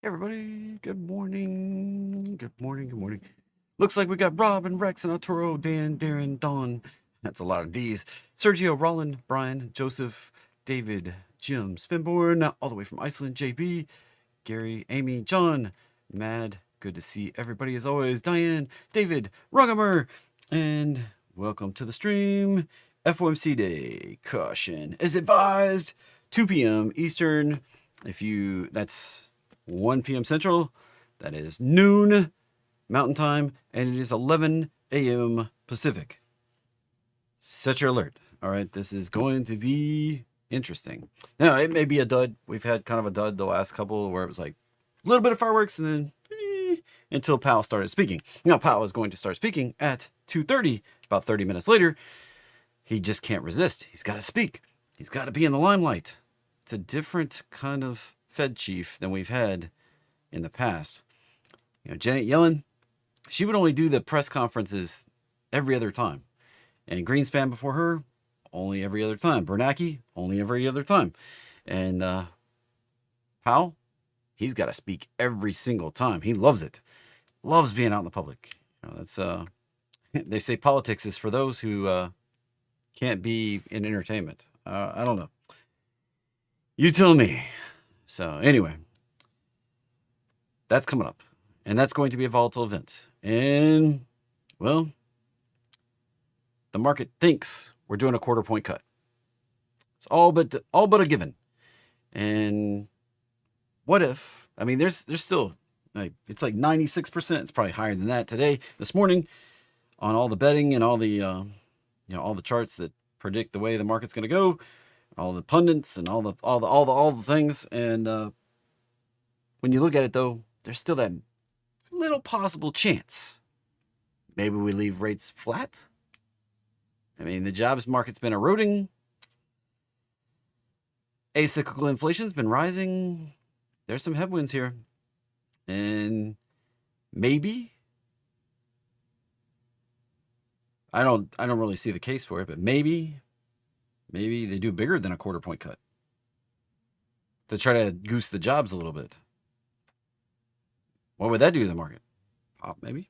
Hey everybody, good morning. Good morning, good morning. Looks like we got Rob and Rex and Arturo, Dan, Darren, Don. That's a lot of D's. Sergio, Roland, Brian, Joseph, David, Jim, Svinborn, all the way from Iceland, JB, Gary, Amy, John, Mad. Good to see everybody as always. Diane, David, Rugamer, and welcome to the stream. FOMC Day. Caution is advised. 2 p.m. Eastern. That's 1 p.m. Central. That is noon Mountain Time, and it is 11 a.m. Pacific. Set your alert. All right, this is going to be interesting. Now, it may be a dud. We've had kind of a dud the last couple where it was like a little bit of fireworks and then until Powell started speaking. Now, Powell is going to start speaking at 2:30, about 30 minutes later. He just can't resist. He's got to speak. He's got to be in the limelight. It's a different kind of Fed chief than we've had in the past. Janet Yellen, she would only do the press conferences every other time. And Greenspan before her, only every other time. Bernanke, only every other time. And Powell, he's got to speak every single time. He loves it. Loves being out in the public. That's they say politics is for those who can't be in entertainment. I don't know. You tell me. So anyway, that's coming up. And that's going to be a volatile event. And, well, the market thinks we're doing a quarter point cut. It's all but a given. And what if, there's still, it's like 96%. It's probably higher than that today, this morning, on all the betting and all the, all the charts that predict the way the market's going to go, all the pundits and all the things. And when you look at it, though, there's still that little possible chance. Maybe we leave rates flat. The jobs market's been eroding. Acyclical inflation's been rising. There's some headwinds here. And maybe, I don't really see the case for it, but maybe they do bigger than a quarter point cut to try to goose the jobs a little bit. What would that do to the market? Pop, maybe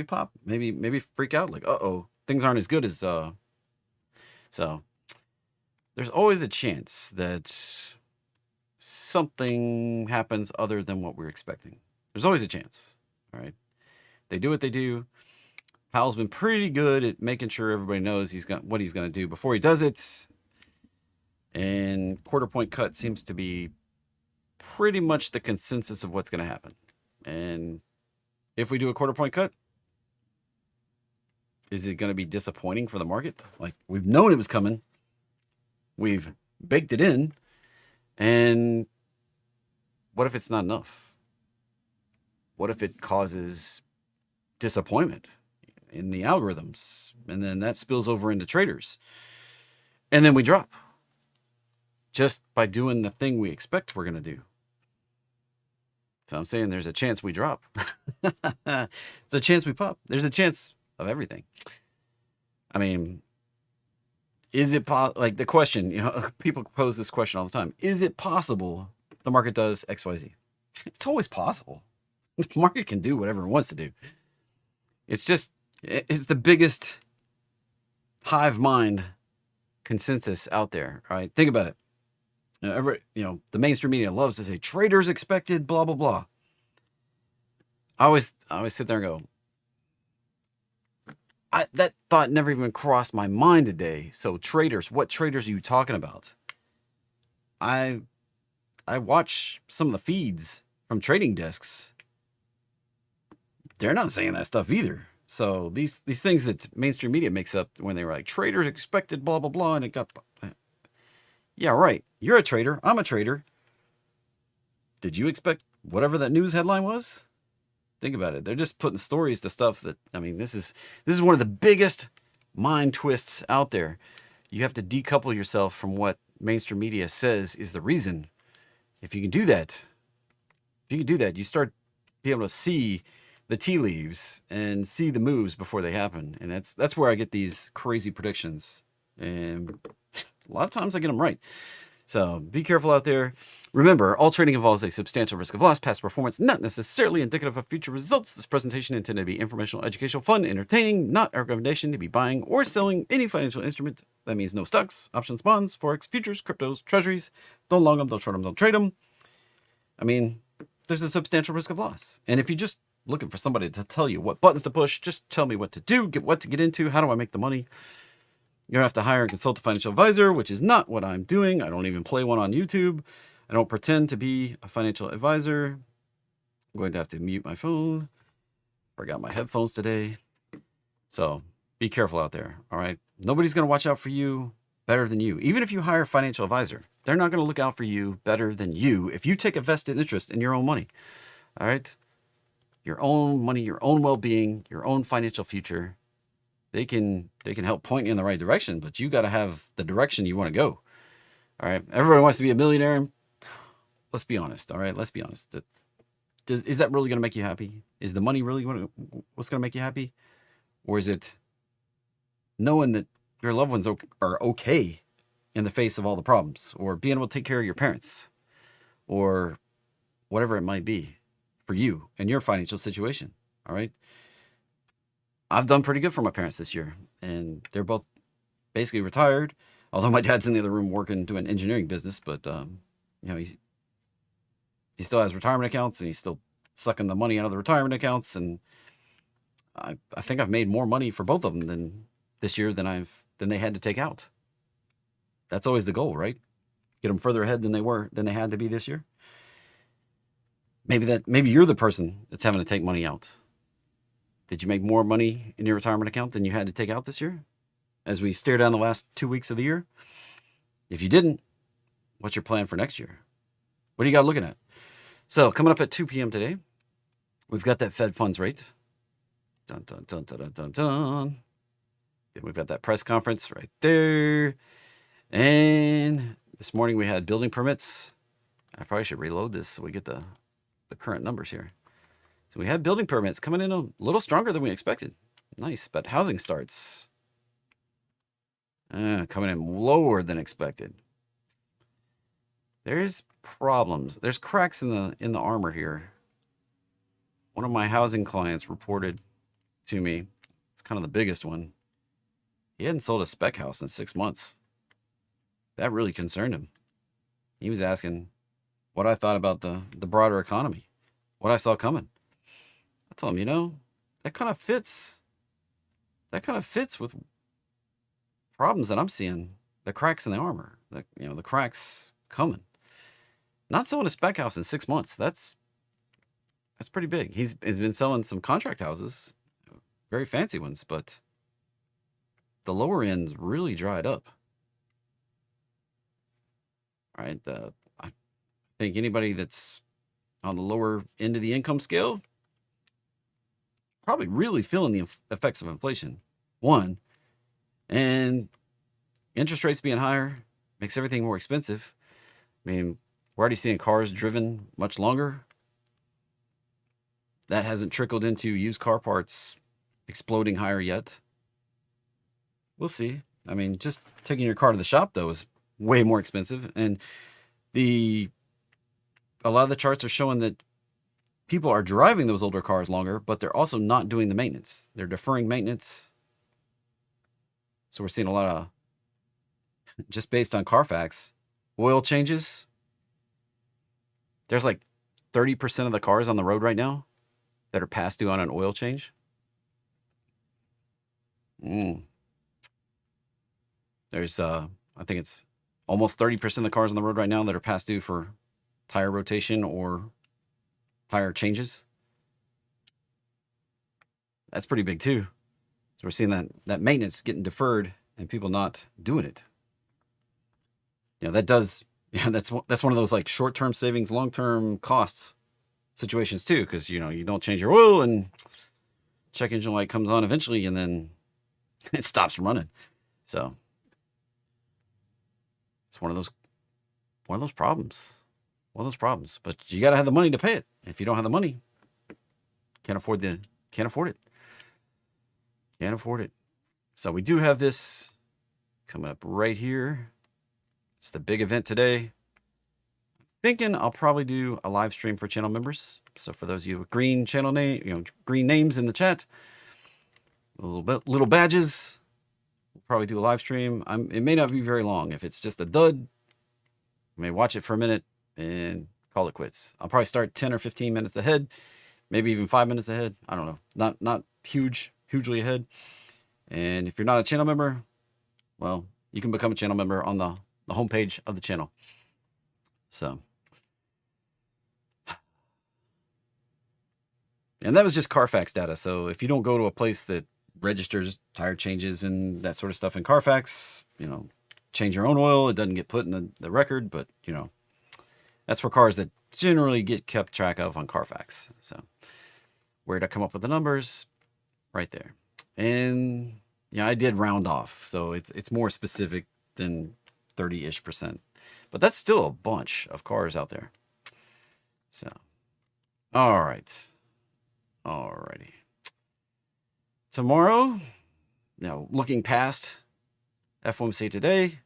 pop, maybe freak out like, things aren't as good as, so there's always a chance that something happens other than what we're expecting. There's always a chance, all right? They do what they do. Powell's been pretty good at making sure everybody knows what he's going to do before he does it. And quarter point cut seems to be pretty much the consensus of what's going to happen. And if we do a quarter point cut, is it going to be disappointing for the market? Like, we've known it was coming. We've baked it in. And what if it's not enough? What if it causes disappointment in the algorithms? And then that spills over into traders. And then we drop. Just by doing the thing we expect we're going to do. So I'm saying there's a chance we drop. There's a chance we pop. There's a chance of everything. Is it like the question, people pose this question all the time. Is it possible the market does XYZ? It's always possible. The market can do whatever it wants to do. It's the biggest hive mind consensus out there, right? Think about it. The mainstream media loves to say traders expected, blah, blah, blah. I always sit there and go, that thought never even crossed my mind today. So traders, what traders are you talking about? I watch some of the feeds from trading desks. They're not saying that stuff either. So these things that mainstream media makes up when they were like traders expected, blah, blah, blah, and it got... Yeah, right. You're a trader. I'm a trader. Did you expect whatever that news headline was? Think about it. They're just putting stories to stuff that, this is one of the biggest mind twists out there. You have to decouple yourself from what mainstream media says is the reason. If you can do that, you start being able to see the tea leaves and see the moves before they happen. And that's where I get these crazy predictions. And a lot of times I get them right. So be careful out there. Remember, all trading involves a substantial risk of loss. Past performance not necessarily indicative of future results. This presentation intended to be informational, educational, fun, entertaining, not a recommendation to be buying or selling any financial instrument. That means no stocks, options, bonds, forex, futures, cryptos, treasuries. Don't long them, don't short them, don't trade them. I mean, there's a substantial risk of loss. And if you're just looking for somebody to tell you what buttons to push, just tell me what to do, what to get into, how do I make the money. You don't have to hire and consult a financial advisor, which is not what I'm doing. I don't even play one on YouTube. I don't pretend to be a financial advisor. I'm going to have to mute my phone. Forgot my headphones today. So be careful out there, all right? Nobody's going to watch out for you better than you. Even if you hire a financial advisor, they're not going to look out for you better than you if you take a vested interest in your own money, all right? Your own money, your own well-being, your own financial future. They can help point you in the right direction, but you got to have the direction you want to go, all right? Everybody wants to be a millionaire. Let's be honest, all right? Let's be honest. Is that really going to make you happy? Is the money really what's going to make you happy? Or is it knowing that your loved ones are okay in the face of all the problems, or being able to take care of your parents, or whatever it might be for you and your financial situation, all right? I've done pretty good for my parents this year, and they're both basically retired, although my dad's in the other room working, doing engineering business, but, he still has retirement accounts, and he's still sucking the money out of the retirement accounts. And I think I've made more money for both of them this year than they had to take out. That's always the goal, right? Get them further ahead than they had to be this year. Maybe you're the person that's having to take money out. Did you make more money in your retirement account than you had to take out this year? As we stare down the last 2 weeks of the year? If you didn't, what's your plan for next year? What do you got looking at? So coming up at 2 p.m. today, we've got that Fed funds rate. Dun, dun, dun, dun, dun, dun, dun. Then we've got that press conference right there. And this morning we had building permits. I probably should reload this so we get the current numbers here. So we had building permits coming in a little stronger than we expected. Nice, but housing starts coming in lower than expected. There's problems. There's cracks in the armor here. One of my housing clients reported to me, it's kind of the biggest one. He hadn't sold a spec house in 6 months. That really concerned him. He was asking what I thought about the broader economy, what I saw coming. I told him, that kind of fits with problems that I'm seeing, the cracks in the armor, the cracks coming. Not selling a spec house in 6 months. That's pretty big. He's been selling some contract houses, very fancy ones, but the lower end's really dried up. All right. I think anybody that's on the lower end of the income scale probably really feeling the effects of inflation. One, and interest rates being higher makes everything more expensive. I mean, we're already seeing cars driven much longer. That hasn't trickled into used car parts exploding higher yet. We'll see. I mean, just taking your car to the shop, though, is way more expensive. And a lot of the charts are showing that people are driving those older cars longer, but they're also not doing the maintenance. They're deferring maintenance. So we're seeing a lot of, just based on Carfax, oil changes. There's like 30% of the cars on the road right now that are past due on an oil change. There's, I think it's almost 30% of the cars on the road right now that are past due for tire rotation or tire changes. That's pretty big too. So we're seeing that maintenance getting deferred and people not doing it. That's one of those like short-term savings, long-term costs situations too, because you don't change your oil and check engine light comes on eventually and then it stops running. So it's one of those problems. One of those problems. But you got to have the money to pay it. If you don't have the money, can't afford it. Can't afford it. So we do have this coming up right here. It's the big event today. thinking I'll probably do a live stream for channel members. So for those of you with green channel name, green names in the chat, little badges, we'll probably do a live stream. It may not be very long. If it's just a dud, I may watch it for a minute and call it quits. I'll probably start 10 or 15 minutes ahead, maybe even 5 minutes ahead. I don't know. Not hugely ahead. And if you're not a channel member, well, you can become a channel member on the homepage of the channel. So, and that was just Carfax data. So if you don't go to a place that registers tire changes and that sort of stuff in Carfax, change your own oil, it doesn't get put in the record, but that's for cars that generally get kept track of on Carfax. So where'd I come up with the numbers? Right there. And I did round off, so it's more specific than 30-ish%. But that's still a bunch of cars out there. So, all right. Alrighty. Tomorrow, looking past FOMC today,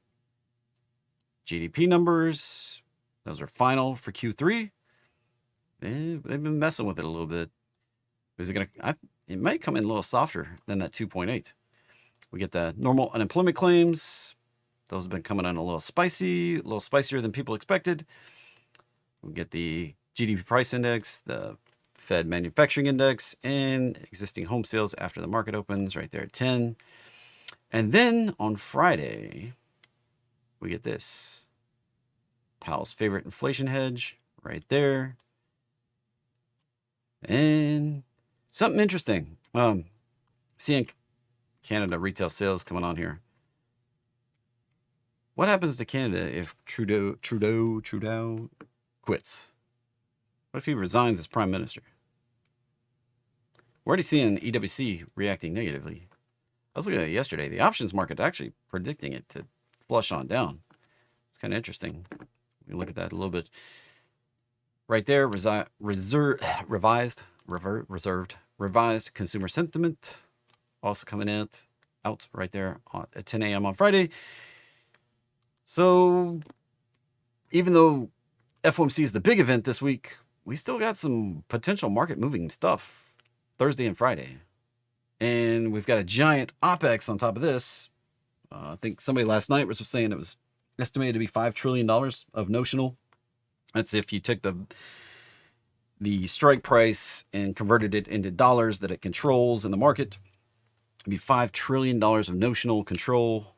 GDP numbers, those are final for Q3. They've been messing with it a little bit. Is it it might come in a little softer than that 2.8. We get the normal unemployment claims. Those have been coming in a little spicy, a little spicier than people expected. We get the GDP price index, the Fed manufacturing index, and existing home sales after the market opens right there at 10. And then on Friday, we get this. Powell's favorite inflation hedge right there. And something interesting. Seeing Canada retail sales coming on here. What happens to Canada if Trudeau quits? What if he resigns as prime minister? We're already seeing EWC reacting negatively. I was looking at it yesterday. The options market actually predicting it to flush on down. It's kind of interesting. We can look at that a little bit. Right there, revised consumer sentiment. Also coming out right there at 10 a.m. on Friday. So even though FOMC is the big event this week, we still got some potential market moving stuff Thursday and Friday. And we've got a giant OPEX on top of this. I think somebody last night was saying it was estimated to be $5 trillion of notional. That's if you took the strike price and converted it into dollars that it controls in the market. It'd be $5 trillion of notional control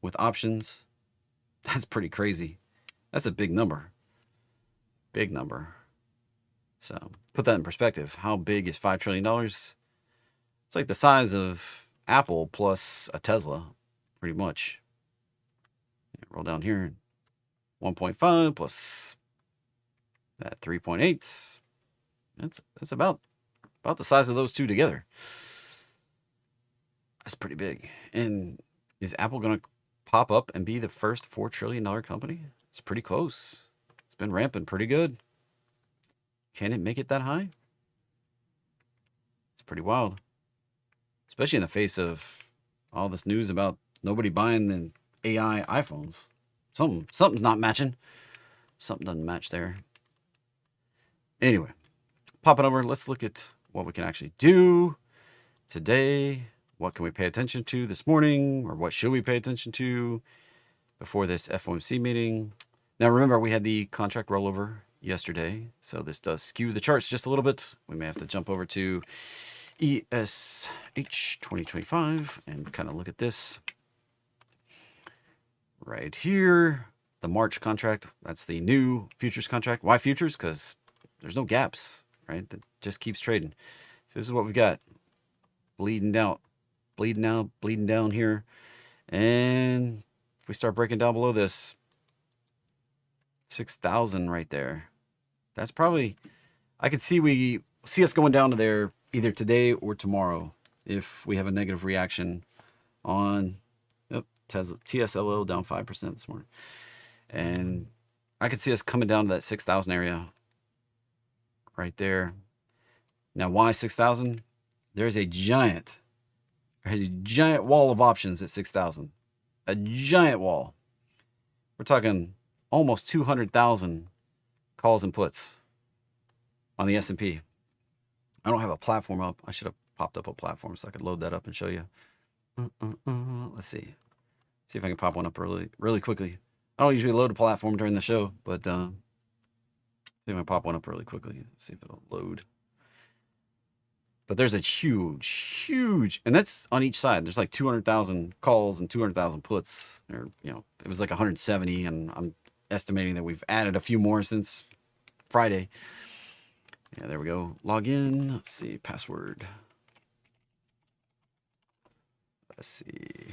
with options. That's pretty crazy. That's a big number. Big number. So put that in perspective. How big is $5 trillion? It's like the size of Apple plus a Tesla, pretty much. Roll down here. 1.5 plus that 3.8. That's about the size of those two together. That's pretty big. And is Apple going to pop up and be the first $4 trillion company? It's pretty close. It's been ramping pretty good. Can it make it that high? It's pretty wild. Especially in the face of all this news about nobody buying the AI iPhones. Something's not matching. Something doesn't match there. Anyway, popping over, let's look at what we can actually do today. What can we pay attention to this morning? Or what should we pay attention to before this FOMC meeting? Now, remember, we had the contract rollover yesterday. So this does skew the charts just a little bit. We may have to jump over to ESH 2025 and kind of look at this. Right here, the March contract. That's the new futures contract. Why futures? Because there's no gaps, right? That just keeps trading. So this is what we've got. Bleeding down here. And if we start breaking down below this, 6,000 right there. That's probably, I could see us going down to there either today or tomorrow if we have a negative reaction on Tesla, TSLL down 5% this morning. And I could see us coming down to that 6,000 area right there. Now, why 6,000? There's a giant wall of options at 6,000. A giant wall. We're talking almost 200,000 calls and puts on the S&P. I don't have a platform up. I should have popped up a platform so I could load that up and show you. Let's see. See if I can pop one up really quickly. I don't usually load a platform during the show, but see if I can pop one up really quickly. See if it'll load. But there's a huge, and that's on each side. There's like 200,000 calls and 200,000 puts. Or, you know, it was like 170, and I'm estimating that we've added a few more since Friday. Yeah, there we go. Log in. Let's see. Password. Let's see.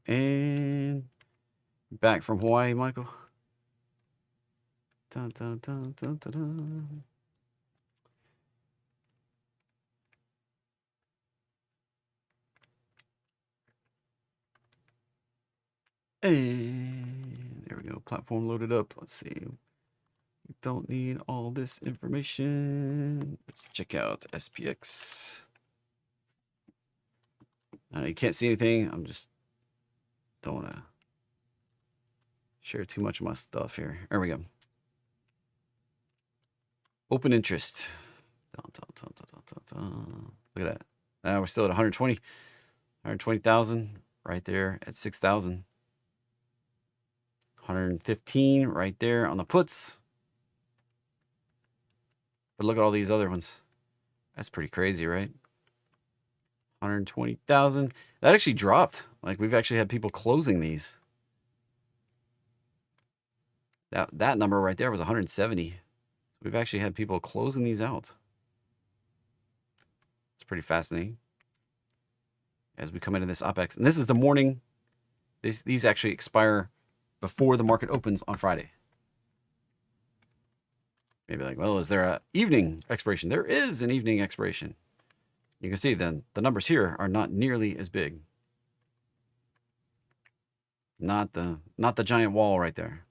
And back from Hawaii, Michael. Dun, dun, dun, dun, dun, dun. And there we go. Platform loaded up. Let's see. We don't need all this information. Let's check out SPX. You can't see anything. I'm just don't want to share too much of my stuff here. There we go. Open interest. Dun, dun, dun, dun, dun, dun. Look at that. We're still at 120,000 right there at 6,000. 115 right there on the puts. But look at all these other ones. That's pretty crazy, right? 120,000. That actually dropped. Like, we've actually had people closing these. That number right there was 170. We've actually had people closing these out. It's pretty fascinating. As we come into this OPEX. And this is the morning. These actually expire before the market opens on Friday. Maybe like, well, is there an evening expiration? There is an evening expiration. You can see then the numbers here are not nearly as big. Not the giant wall right there.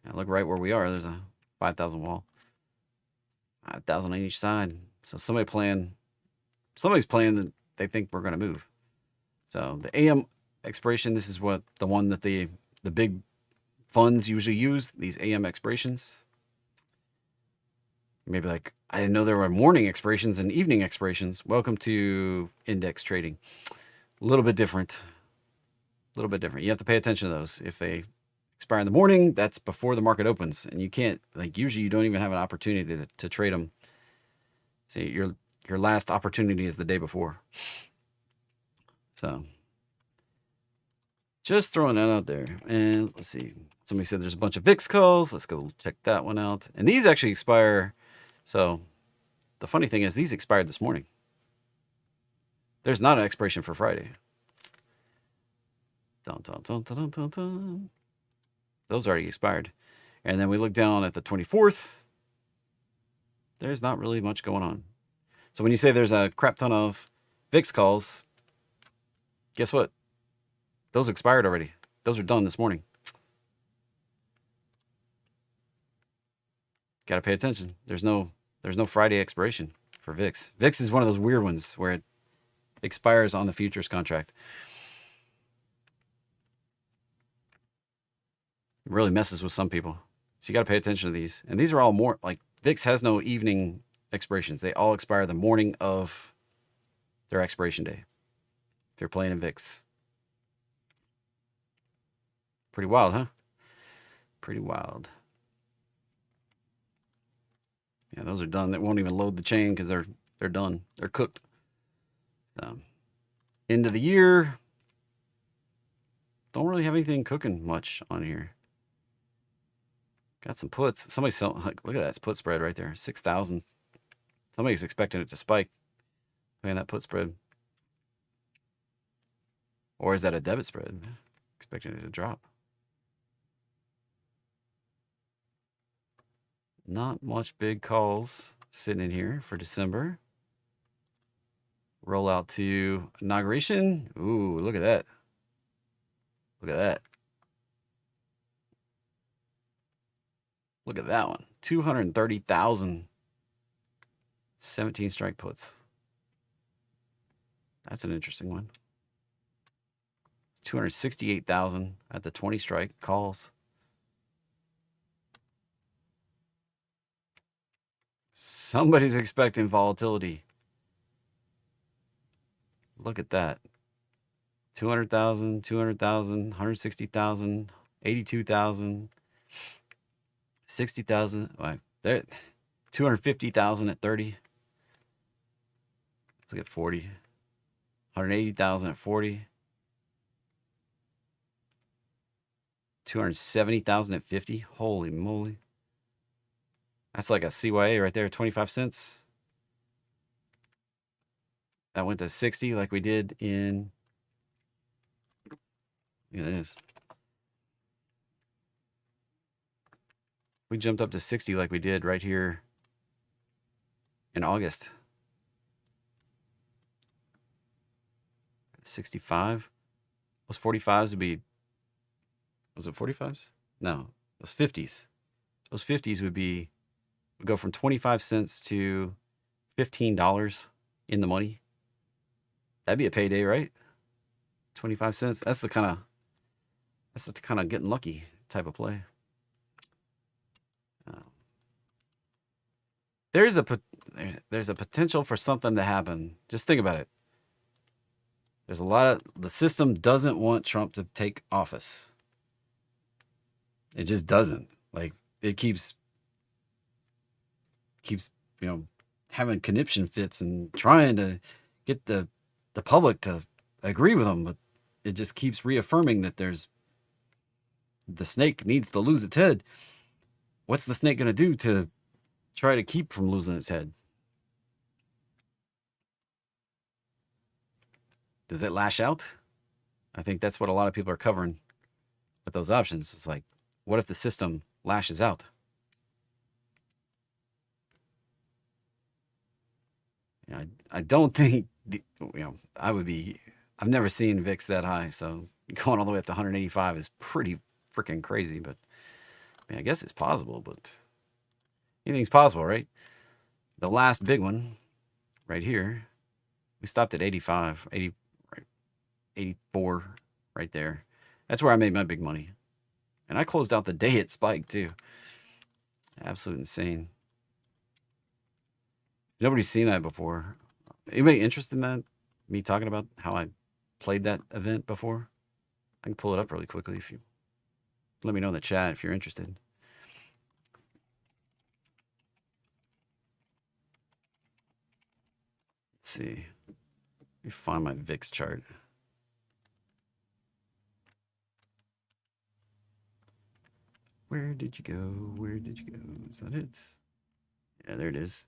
Yeah, look right where we are. There's a 5,000 wall. 5,000 on each side. So somebody's playing that they think we're going to move. So the AM expiration, this is what the one that the big funds usually use, these AM expirations. Maybe like, I didn't know there were morning expirations and evening expirations. Welcome to index trading. A little bit different. A little bit different. You have to pay attention to those. If they expire in the morning, that's before the market opens. And you can't, like, usually you don't even have an opportunity to trade them. So your last opportunity is the day before. So just throwing that out there. And let's see. Somebody said there's a bunch of VIX calls. Let's go check that one out. And these actually expire. So the funny thing is these expired this morning. There's not an expiration for Friday. Dun, dun, dun, dun, dun, dun. Those already expired. And then we look down at the 24th. There's not really much going on. So when you say there's a crap ton of VIX calls, guess what? Those expired already. Those are done this morning. Got to pay attention. There's no Friday expiration for VIX. VIX is one of those weird ones where it expires on the futures contract. It really messes with some people. So you got to pay attention to these. And these are all more like VIX has no evening expirations. They all expire the morning of their expiration day. If you're playing in VIX. Pretty wild, huh? Pretty wild. Yeah, those are done. They won't even load the chain because they're done. They're cooked. So, end of the year. Don't really have anything cooking much on here. Got some puts. Somebody's selling. Look at that put spread right there. 6,000. Somebody's expecting it to spike. Playing that put spread. Or is that a debit spread? Expecting it to drop. Not much big calls sitting in here for December. Roll out to inauguration. Ooh, look at that. Look at that. Look at that one. 230,000. 17 strike puts. That's an interesting one. 268,000 at the 20 strike calls. Somebody's expecting volatility. Look at that. 200,000, 200,000, 160,000, 82,000, 60,000. Right there, 250,000 at 30. Let's look at 40. 180,000 at 40. 270,000 at 50. Holy moly. That's like a CYA right there, 25 cents. That went to 60 like we did in, yeah, it is. We jumped up to 60 like we did right here in August. 65. Those 45s would be, was it 45s? No, those 50s. Those 50s would go from 25 cents to $15 in the money. That'd be a payday, right? 25 cents. That's the kind of getting lucky type of play. There's a potential for something to happen. Just think about it. There's the system doesn't want Trump to take office. It just doesn't. Like, it keeps having conniption fits and trying to get the public to agree with them, but it just keeps reaffirming that the snake needs to lose its head. What's the snake going to do to try to keep from losing its head? Does it lash out? I think that's what a lot of people are covering with those options. It's like, what if the system lashes out? I don't think, I've never seen VIX that high, so going all the way up to 185 is pretty freaking crazy, but I guess it's possible, but anything's possible, right? The last big one right here, we stopped at 85, 80, right, 84 right there. That's where I made my big money. And I closed out the day it spiked too. Absolute insane. Nobody's seen that before. Anybody interested in that? Me talking about how I played that event before? I can pull it up really quickly if you let me know in the chat if you're interested. Let's see. Let me find my VIX chart. Where did you go? Where did you go? Is that it? Yeah, there it is.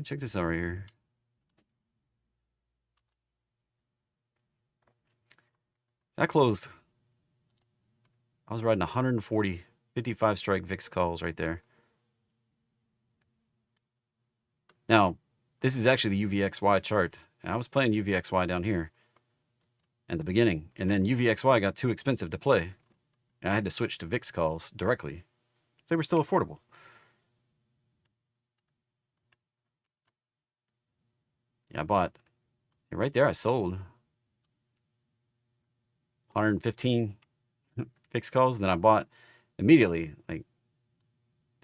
Check this out right here. I closed. I was riding 140, 55 strike VIX calls right there. Now, this is actually the UVXY chart. And I was playing UVXY down here at the beginning. And then UVXY got too expensive to play. And I had to switch to VIX calls directly. They were still affordable. Yeah, I bought. Right there, I sold 115 VIX calls. Then I bought immediately, like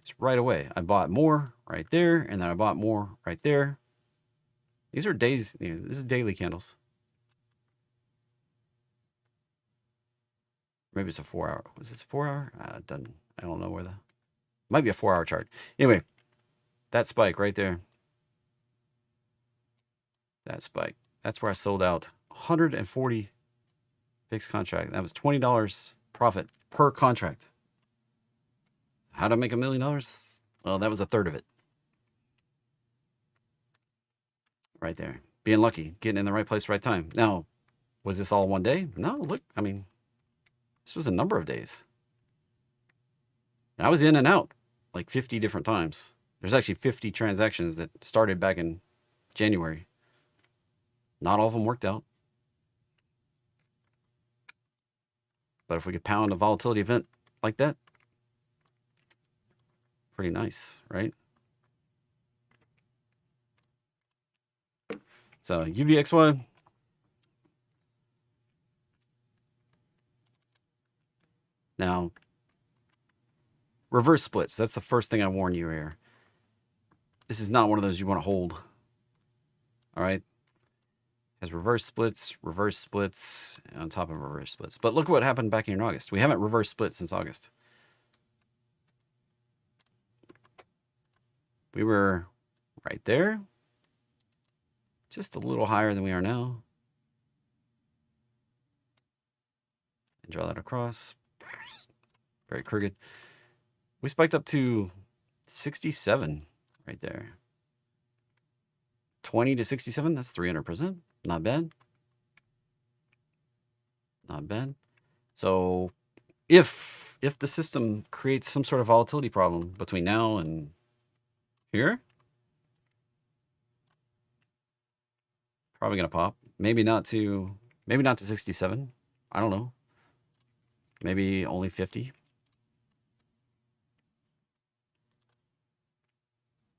just right away. I bought more right there, and then I bought more right there. These are days. This is daily candles. Maybe it's a 4 hour. Was this 4 hour? I don't know where might be a 4 hour chart. Anyway, that spike right there. That spike. That's where I sold out 140 fixed contract. That was $20 profit per contract. How to make $1 million? Well, that was a third of it. Right there. Being lucky, getting in the right place, right time. Now, was this all one day? No, look, I mean, this was a number of days. And I was in and out like 50 different times. There's actually 50 transactions that started back in January. Not all of them worked out. But if we could pound a volatility event like that, pretty nice, right? So UVXY, Now, reverse splits. That's the first thing I warn you here. This is not one of those you want to hold. All right. Has reverse splits on top of reverse splits. But look what happened back in August. We haven't reverse split since August. We were right there. Just a little higher than we are now. And draw that across. Very crooked. We spiked up to 67 right there. 20 to 67, that's 300%. Not bad. Not bad. So if the system creates some sort of volatility problem between now and here, probably gonna pop. Maybe not to 67. I don't know. Maybe only 50.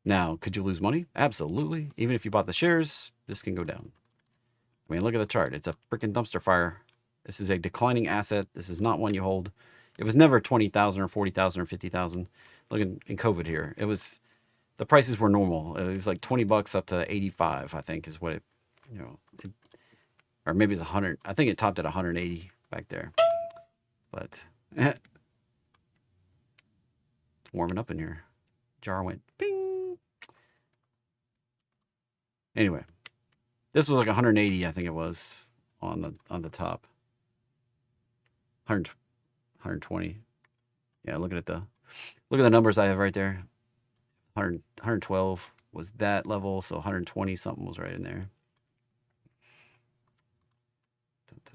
Now, could you lose money? Absolutely. Even if you bought the shares, this can go down. I mean, look at the chart. It's a freaking dumpster fire. This is a declining asset. This is not one you hold. It was never 20,000 or 40,000 or 50,000. Look in COVID here. It was, the prices were normal. It was like 20 bucks up to 85, I think is what it, you know, or maybe it's 100. I think it topped at 180 back there. But it's warming up in here. Jar went bing. Anyway, this was like 180, I think it was on the top. 120. Yeah, look at the numbers I have right there. 112 was that level, so 120 something was right in there.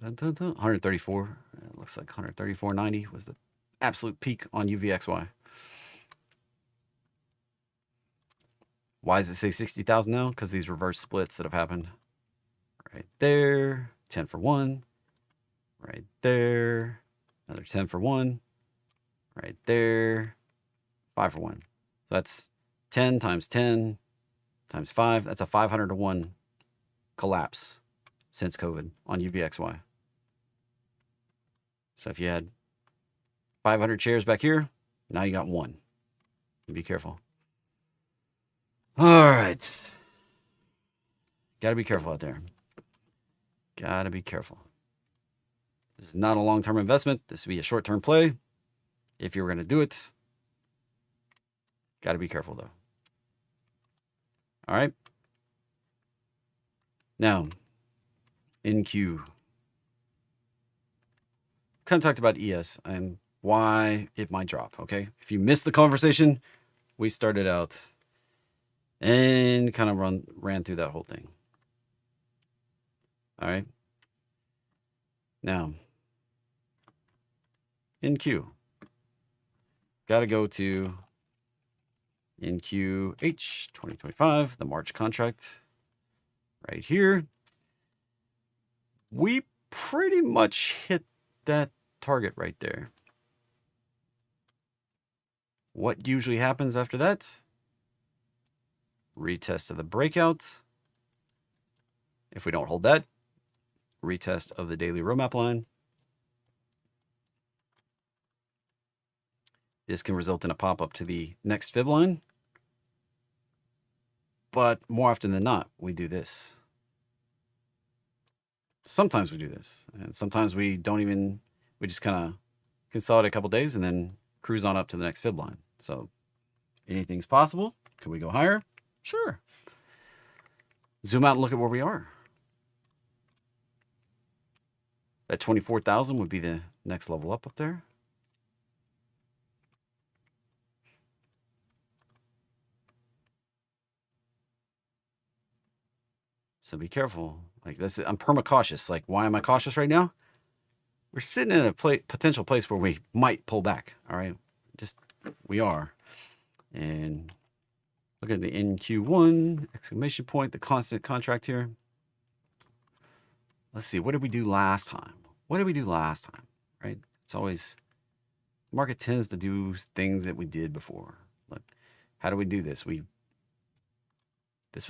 134. It looks like 134.90 was the absolute peak on UVXY. Why does it say 60,000 now? Because these reverse splits that have happened. Right there, 10 for 1. Right there, another 10 for 1. Right there, 5 for 1. So that's 10 times 10 times 5. That's a 500 to 1 collapse since COVID on UVXY. So if you had 500 shares back here, now you got 1. Be careful. All right. Got to be careful out there. Got to be careful. This is not a long-term investment. This would be a short-term play. If you were going to do it, got to be careful, though. All right. Now, NQ. Kind of talked about ES and why it might drop, okay? If you missed the conversation, we started out and kind of ran through that whole thing. All right. Now, NQ. Got to go to NQH 2025, the March contract right here. We pretty much hit that target right there. What usually happens after that? Retest of the breakout. If we don't hold that, retest of the daily roadmap line. This can result in a pop-up to the next fib line. But more often than not, we do this. Sometimes we do this. And sometimes we don't even, we just kind of consolidate a couple days and then cruise on up to the next fib line. So anything's possible. Can we go higher? Sure. Zoom out and look at where we are. That 24,000 would be the next level up there. So be careful. Like this, I'm perma cautious. Like, why am I cautious right now? We're sitting in a potential place where we might pull back. All right, we are. And look at the NQ1 exclamation point, the constant contract here. Let's see, what did we do last time? Right? It's always, the market tends to do things that we did before. Look, how do we do this? This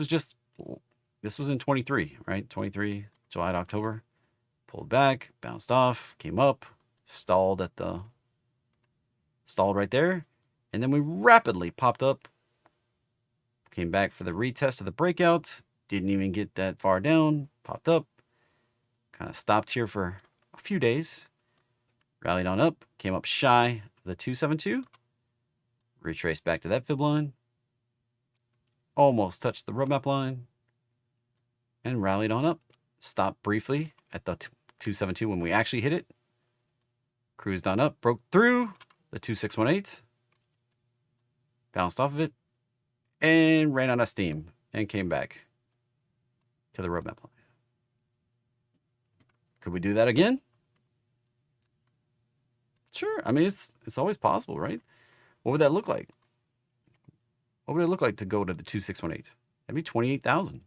was in 23, right? 23, July to October. Pulled back, bounced off, came up, stalled at the stalled right there, and then we rapidly popped up, came back for the retest of the breakout, didn't even get that far down, popped up, kind of stopped here for a few days, rallied on up, came up shy of the 272, retraced back to that fib line, almost touched the roadmap line, and rallied on up, stopped briefly at the 272 when we actually hit it, cruised on up, broke through the 2618, bounced off of it, and ran out of steam and came back to the roadmap line. Could we do that again? Sure. I mean, it's always possible, right? What would that look like? What would it look like to go to the 2618? That'd be 28,000.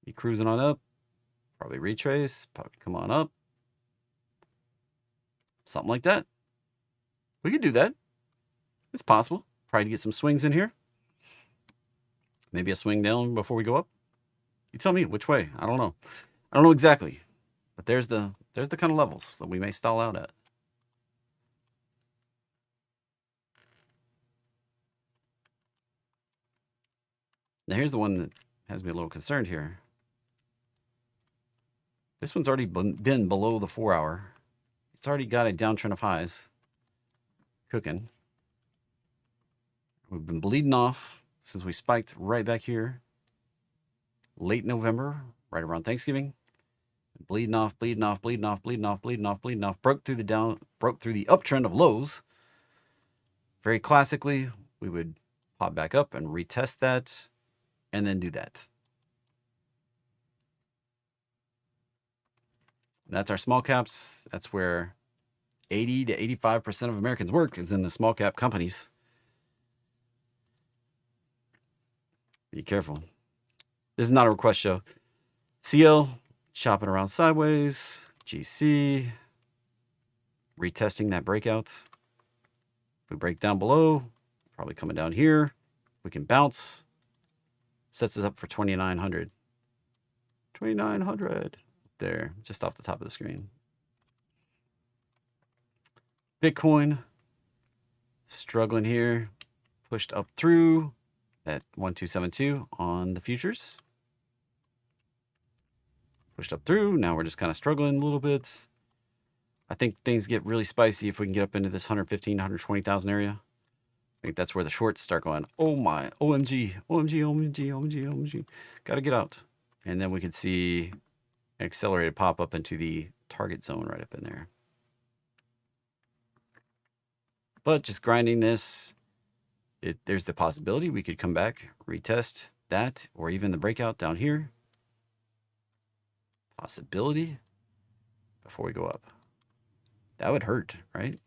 Be cruising on up, probably retrace, probably come on up. Something like that. We could do that. It's possible. Probably get some swings in here. Maybe a swing down before we go up. You tell me which way. I don't know. I don't know exactly. But there's the kind of levels that we may stall out at. Now here's the one that has me a little concerned here. This one's already been below the 4 hour. It's already got a downtrend of highs cooking. We've been bleeding off since we spiked right back here late November, right around Thanksgiving. Bleeding off, bleeding off, bleeding off, bleeding off, bleeding off, bleeding off. Broke through the uptrend of lows. Very classically, we would pop back up and retest that and then do that. That's our small caps. That's where 80 to 85% of Americans work, is in the small cap companies. Be careful. This is not a request show. CL, shopping around sideways. GC, retesting that breakout. If we break down below, probably coming down here. We can bounce. Sets us up for 2,900. 2,900. There, just off the top of the screen. Bitcoin, struggling here. Pushed up through that 1272 on the futures. Pushed up through. Now we're just kind of struggling a little bit. I think things get really spicy if we can get up into this 115, 120,000 area. I think that's where the shorts start going, oh my, OMG, OMG, OMG, OMG, OMG. Got to get out. And then we could see an accelerated pop up into the target zone right up in there. But just grinding this, there's the possibility we could come back, retest that, or even the breakout down here. Possibility before we go up. That would hurt, right?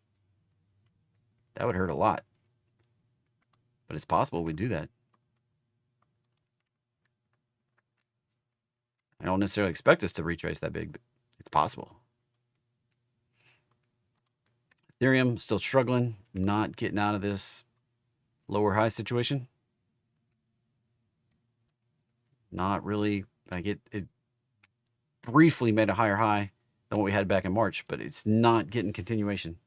That would hurt a lot. But it's possible we do that. I don't necessarily expect us to retrace that big, but it's possible. Ethereum still struggling, not getting out of this lower high situation. Not really. Like it briefly made a higher high than what we had back in March, but it's not getting continuation.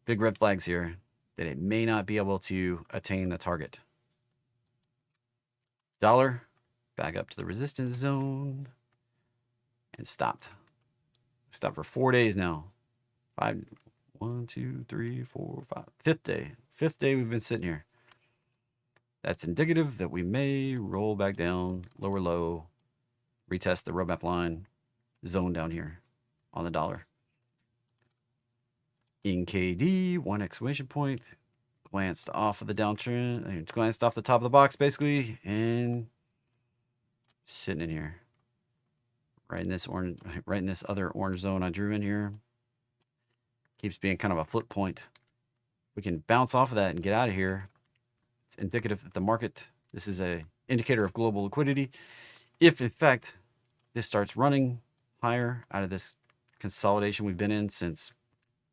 Big red flags here that it may not be able to attain the target. Dollar back up to the resistance zone and stopped. Stopped for 4 days now. 1, 2, 3, 4, 5. Fifth day we've been sitting here. That's indicative that we may roll back down, lower low, retest the roadmap line zone down here on the dollar. In KD, one exclamation point, glanced off of the downtrend, glanced off the top of the box basically, and sitting in here. Right in this orange, right in this other orange zone I drew in here. Keeps being kind of a flip point. We can bounce off of that and get out of here. It's indicative that the market, this is a indicator of global liquidity. If in fact this starts running higher out of this consolidation we've been in since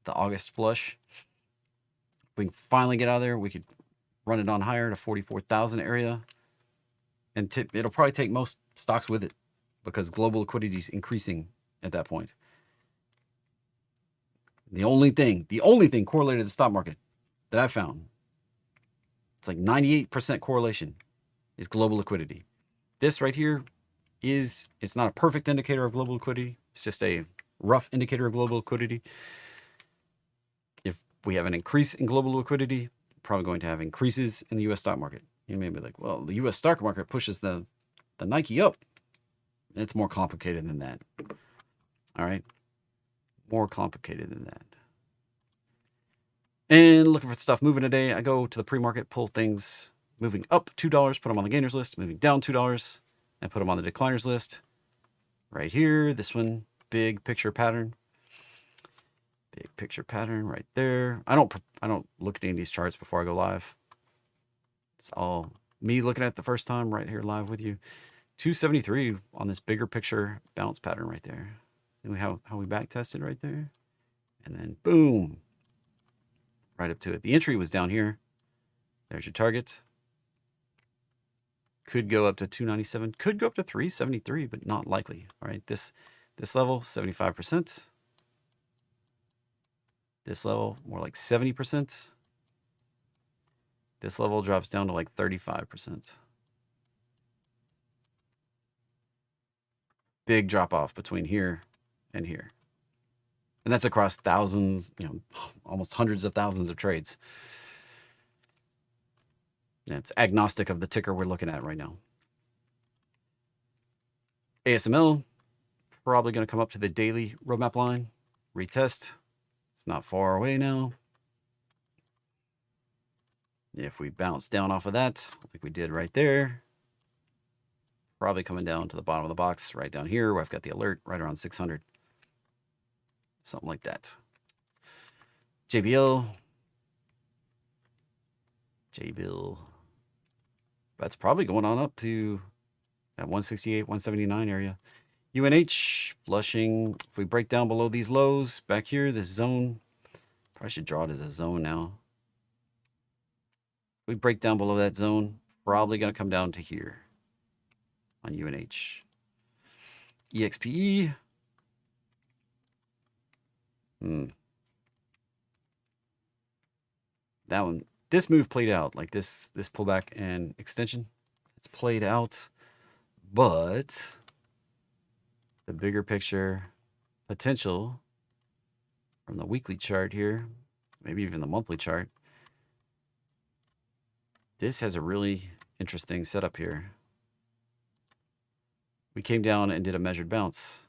the August flush, if we can finally get out of there, we could run it on higher to 44,000 area. And it'll probably take most stocks with it because global liquidity is increasing at that point. The only thing correlated to the stock market that I found, it's like 98% correlation, is global liquidity. This right here it's not a perfect indicator of global liquidity. It's just a rough indicator of global liquidity. If we have an increase in global liquidity, we're probably going to have increases in the U.S. stock market. You may be like, well, the U.S. stock market pushes the Nike up. It's more complicated than that. All right. More complicated than that. And looking for stuff moving today, I go to the pre-market, pull things moving up $2, put them on the gainers list, moving down $2, and put them on the decliners list. Right here, this one, big picture pattern. Big picture pattern right there. I don't look at any of these charts before I go live. It's all me looking at it the first time right here live with you. 273 on this bigger picture bounce pattern right there. And how we back tested right there. And then boom. Right up to it. The entry was down here. There's your target. Could go up to 297. Could go up to 373, but not likely. All right. This level, 75%. This level, more like 70%. This level drops down to like 35%. Big drop off between here and here. And that's across thousands, almost hundreds of thousands of trades. And it's agnostic of the ticker we're looking at right now. ASML, probably going to come up to the daily roadmap line. Retest. It's not far away now. If we bounce down off of that, like we did right there, probably coming down to the bottom of the box right down here where I've got the alert right around 600. Something like that. JBL. That's probably going on up to that 168, 179 area. UNH flushing. If we break down below these lows back here, this zone, probably should draw it as a zone now. If we break down below that zone, probably going to come down to here on UNH. EXPE. That one, this move played out like this pullback and extension. It's played out, but the bigger picture potential from the weekly chart here, maybe even the monthly chart, this has a really interesting setup here. We came down and did a measured bounce.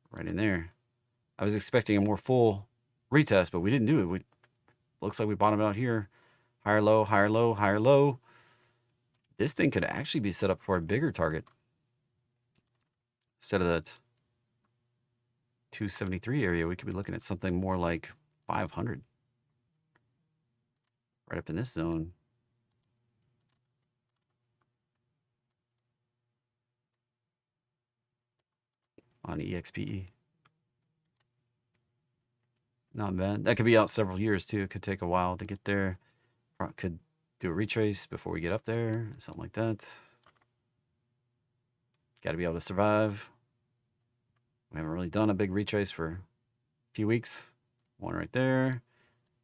Right in there. I was expecting a more full retest, but we didn't do it. Looks like we bottomed out here. Higher low, higher low, higher low. This thing could actually be set up for a bigger target. Instead of that 273 area, we could be looking at something more like 500. Right up in this zone. On EXPE. Not bad. That could be out several years too. It could take a while to get there. Could do a retrace before we get up there. Something like that. Got to be able to survive. We haven't really done a big retrace for a few weeks. One right there.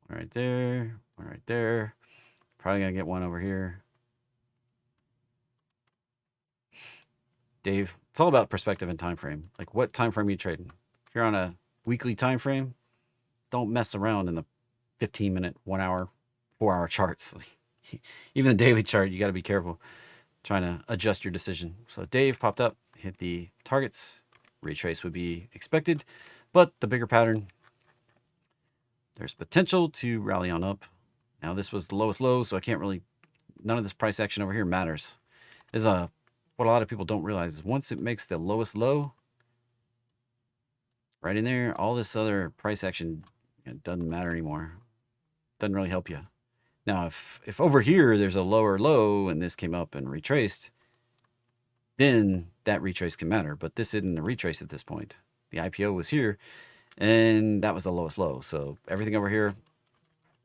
One right there. One right there. Probably going to get one over here. Dave, it's all about perspective and time frame. Like, what time frame are you trading? If you're on a weekly time frame, don't mess around in the 15-minute, 1 hour, 4 hour charts. Even the daily chart, you got to be careful trying to adjust your decision. So Dave popped up, hit the targets. Retrace would be expected, but the bigger pattern, there's potential to rally on up. Now this was the lowest low, so I can't really, none of this price action over here matters. Is what a lot of people don't realize is once it makes the lowest low, right in there, all this other price action, it doesn't matter anymore. Doesn't really help you. Now, if over here there's a lower low and this came up and retraced, then that retrace can matter. But this isn't a retrace at this point. The IPO was here, and that was the lowest low. So everything over here,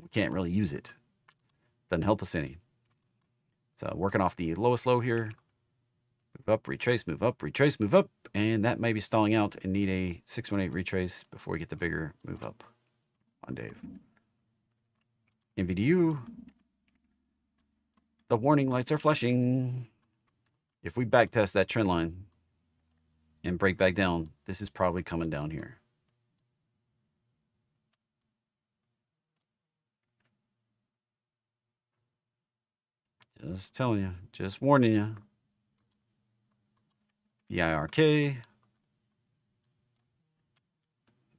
we can't really use it. Doesn't help us any. So working off the lowest low here, Move up, retrace, move up, retrace, move up. And that may be stalling out and need a 618 retrace before we get the bigger move up on Dave. NVDU. The warning lights are flashing. If we backtest that trend line and break back down, this is probably coming down here. Just telling you, just warning you. BIRK.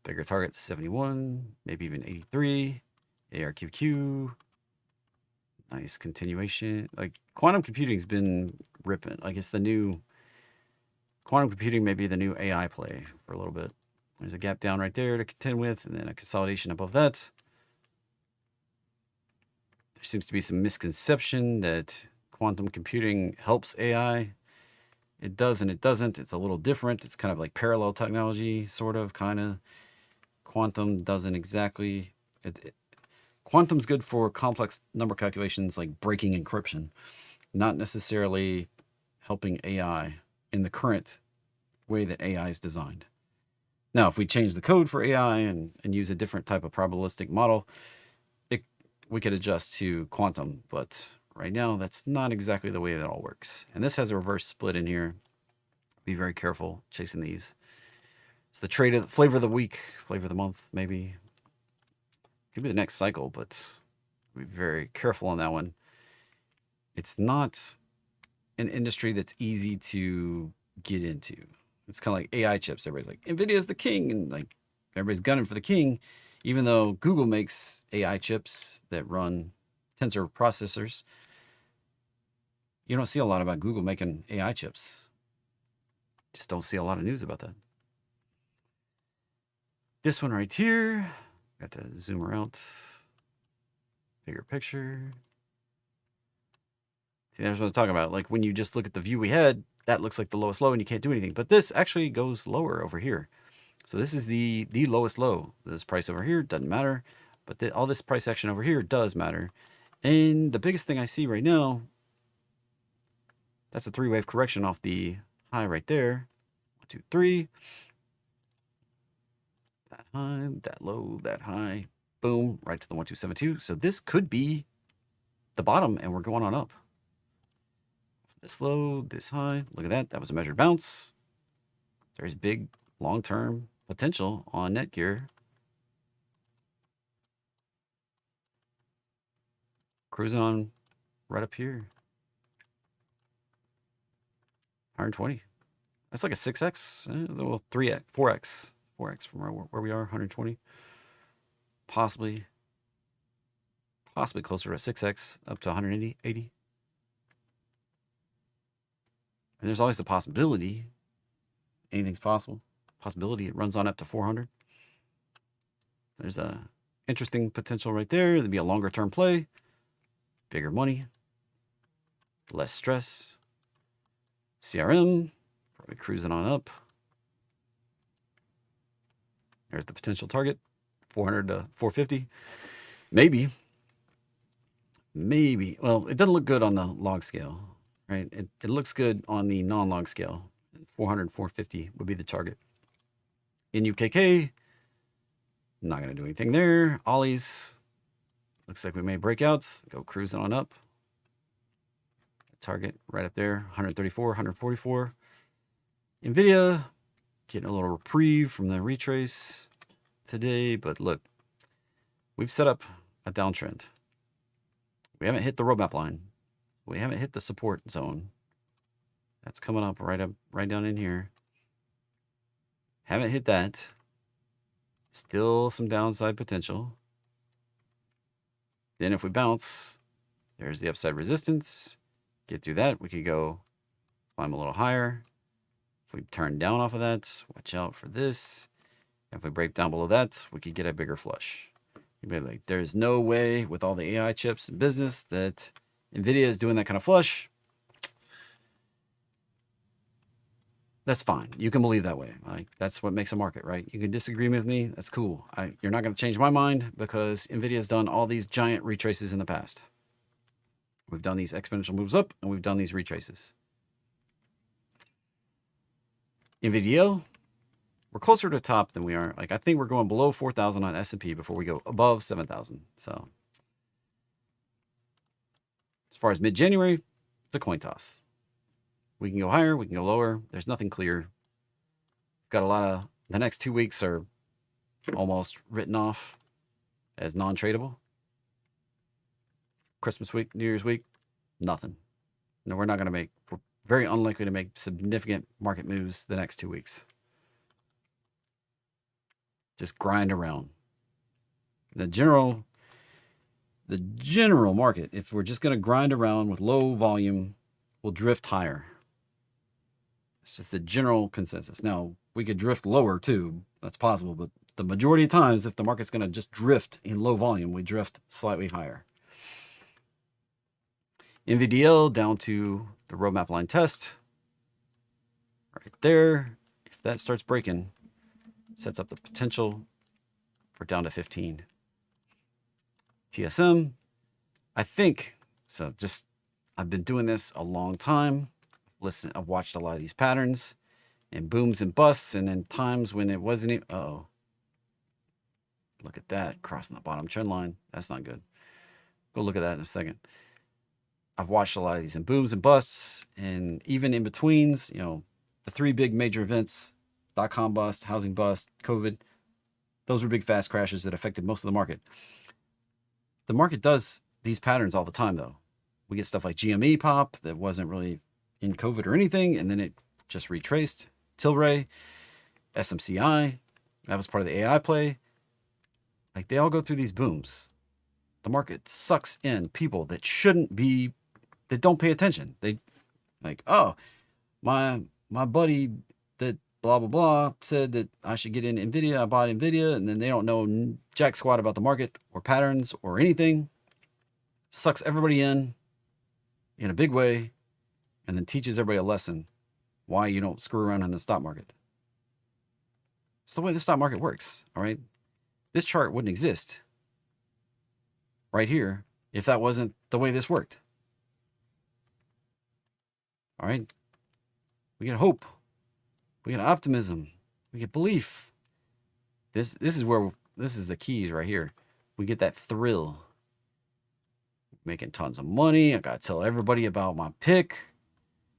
Bigger target 71, maybe even 83. ARQQ. Nice continuation. Like quantum computing's been ripping. Like it's the new quantum computing may be the new AI play for a little bit. There's a gap down right there to contend with, and then a consolidation above that. There seems to be some misconception that quantum computing helps AI. It does and it doesn't. It's a little different. It's kind of like parallel technology, sort of, kind of. Quantum doesn't exactly. Quantum's good for complex number calculations like breaking encryption, not necessarily helping AI in the current way that AI is designed. Now, if we change the code for AI and use a different type of probabilistic model, we could adjust to quantum, but right now that's not exactly the way that all works. And this has a reverse split in here. Be very careful chasing these. It's the trade of flavor of the week, flavor of the month, maybe. Could be the next cycle, but be very careful on that one. It's not an industry that's easy to get into. It's kind of like AI chips. Everybody's like, NVIDIA's the king, and like everybody's gunning for the king, even though Google makes AI chips that run tensor processors. You don't see a lot about Google making AI chips. Just don't see a lot of news about that. This one right here, got to zoom around. Bigger picture. See, there's what I was talking about. Like when you just look at the view we had, that looks like the lowest low and you can't do anything. But this actually goes lower over here. So this is the lowest low. This price over here doesn't matter. But all this price action over here does matter. And the biggest thing I see right now, that's a three-wave correction off the high right there. 1, 2, 3. That high, that low, that high. Boom, right to the 1272. So this could be the bottom, and we're going on up. This low, this high. Look at that. That was a measured bounce. There's big long-term potential on Netgear. Cruising on right up here. 120. That's like a 6x. Well, 3x, 4x. 4x from where we are, 120. Possibly closer to 6x, up to 180. And there's always the possibility. Anything's possible. Possibility it runs on up to 400. There's a interesting potential right there. There'd be a longer term play. Bigger money. Less stress. CRM. Probably cruising on up. There's the potential target. 400 to 450. Maybe. Well, it doesn't look good on the log scale, right? It looks good on the non-log scale. 400, 450 would be the target. In UKK, not going to do anything there. Ollies, looks like we may break out. Go cruising on up. Target right up there, 134, 144. NVIDIA, getting a little reprieve from the retrace today. But look, we've set up a downtrend. We haven't hit the roadmap line. We haven't hit the support zone. That's coming up right down in here. Haven't hit that. Still some downside potential. Then if we bounce, there's the upside resistance. Get through that, we could go climb a little higher. If we turn down off of that, watch out for this. If we break down below that, we could get a bigger flush. You'd be like, there's no way with all the AI chips in business that NVIDIA is doing that kind of flush. That's fine. You can believe that way. Like, that's what makes a market, right? You can disagree with me. That's cool. You're not going to change my mind because NVIDIA has done all these giant retraces in the past. We've done these exponential moves up and we've done these retraces. NVIDIA, we're closer to the top than we are. Like, I think we're going below 4,000 on S&P before we go above 7,000. So as far as mid-January, it's a coin toss. We can go higher, we can go lower. There's nothing clear. Got a lot of, the next 2 weeks are almost written off as non-tradable. Christmas week, New Year's week, nothing. No, we're very unlikely to make significant market moves the next 2 weeks. Just grind around. The general market, if we're just going to grind around with low volume, will drift higher. It's just the general consensus. Now, we could drift lower too. That's possible, but the majority of times, if the market's going to just drift in low volume, we drift slightly higher. NVDL down to the roadmap line test. Right there. If that starts breaking, sets up the potential for down to 15. TSM, I think, so just, I've been doing this a long time. I've watched a lot of these patterns and booms and busts, and in times when it wasn't even, uh-oh. Look at that, crossing the bottom trend line. That's not good. Go look at that in a second. I've watched a lot of these in booms and busts, and even in betweens, you know, the 3 big major events, .com bust, housing bust, COVID, those were big fast crashes that affected most of the market. The market does these patterns all the time, though. We get stuff like GME pop that wasn't really in COVID or anything, and then it just retraced. Tilray, SMCI, that was part of the AI play. Like, they all go through these booms. The market sucks in people that shouldn't be, that don't pay attention. They like, oh, my buddy that blah, blah, blah said that I should get in NVIDIA. I bought NVIDIA, and then they don't know jack squat about the market or patterns or anything. Sucks everybody in a big way, and then teaches everybody a lesson why you don't screw around in the stock market. It's the way the stock market works, all right? This chart wouldn't exist right here if that wasn't the way this worked. All right? We get hope. We get optimism. We get belief. This is the keys right here. We get that thrill. Making tons of money. I gotta tell everybody about my pick.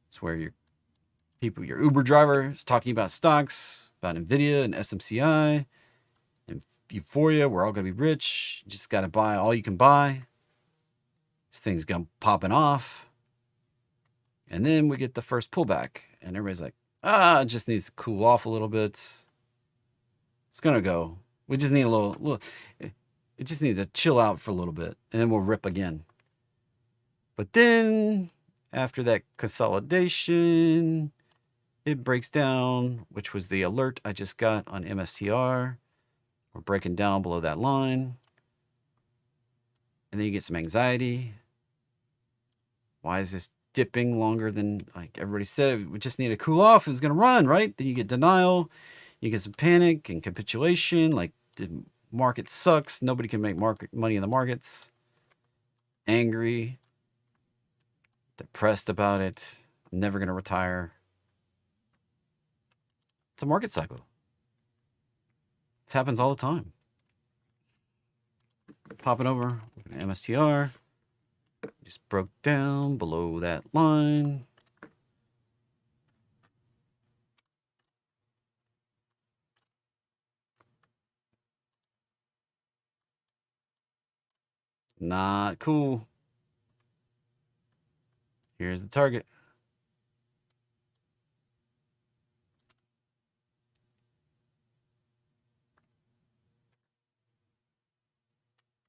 It's where your Uber driver is talking about stocks, about NVIDIA and SMCI and Euphoria. We're all gonna be rich. You just gotta buy all you can buy. This thing's gonna popping off. And then we get the first pullback, and everybody's like, it just needs to cool off a little bit. It's gonna go. We just need a little it just needs to chill out for a little bit, and then we'll rip again. But then, after that consolidation, it breaks down, which was the alert I just got on MSTR. We're breaking down below that line. And then you get some anxiety. Why is this dipping longer than, like everybody said, we just need to cool off, it's going to run, right? Then you get denial, you get some panic and capitulation, like the market sucks, nobody can make money in the markets, angry, depressed about it, never going to retire. It's a market cycle. This happens all the time. Popping over, looking at MSTR. Just broke down below that line. Not cool. Here's the target.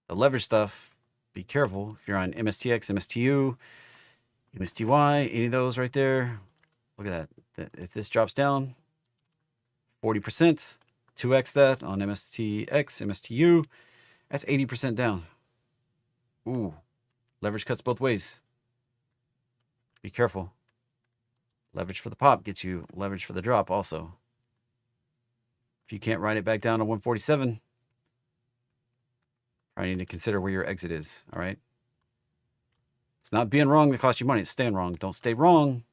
The leverage stuff, be careful if you're on MSTX, MSTU, MSTY, any of those right there. Look at that. If this drops down 40%, 2x that on MSTX, MSTU, that's 80% down. Ooh, leverage cuts both ways. Be careful. Leverage for the pop gets you leverage for the drop also. If you can't ride it back down to 147, I need to consider where your exit is, all right? It's not being wrong that costs you money. It's staying wrong. Don't stay wrong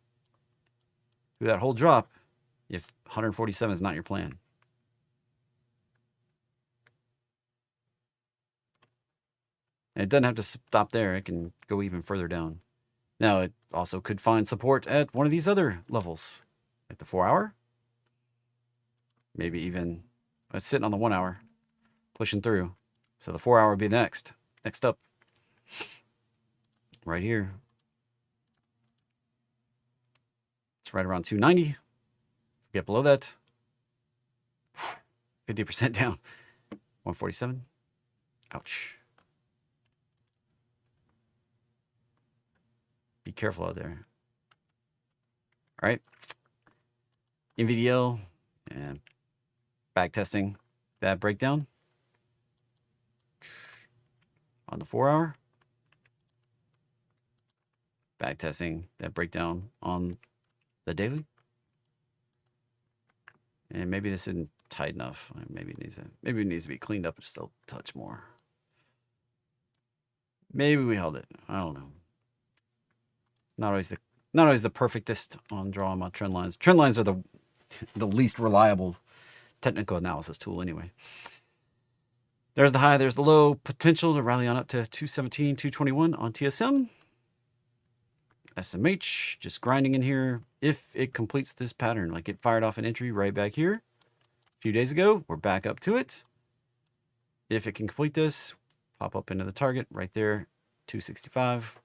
through that whole drop. If 147 is not your plan. And it doesn't have to stop there. It can go even further down. Now, it also could find support at one of these other levels, like the 4 hour. Maybe even, it's sitting on the 1 hour, pushing through. So the 4 hour would be next up, right here. It's right around 290. Get below that, 50% down, 147. Ouch. Be careful out there. All right. NVDL and back testing that breakdown on the 4 hour. Back testing that breakdown on the daily. And maybe this isn't tight enough. Maybe it needs to be cleaned up just a touch more. Maybe we held it. I don't know. Not always the perfectest on drawing my trend lines. Trend lines are the least reliable technical analysis tool anyway. There's the high, there's the low. Potential to rally on up to 217, 221 on TSM. SMH, just grinding in here. If it completes this pattern, like it fired off an entry right back here a few days ago, we're back up to it. If it can complete this, pop up into the target right there, 265.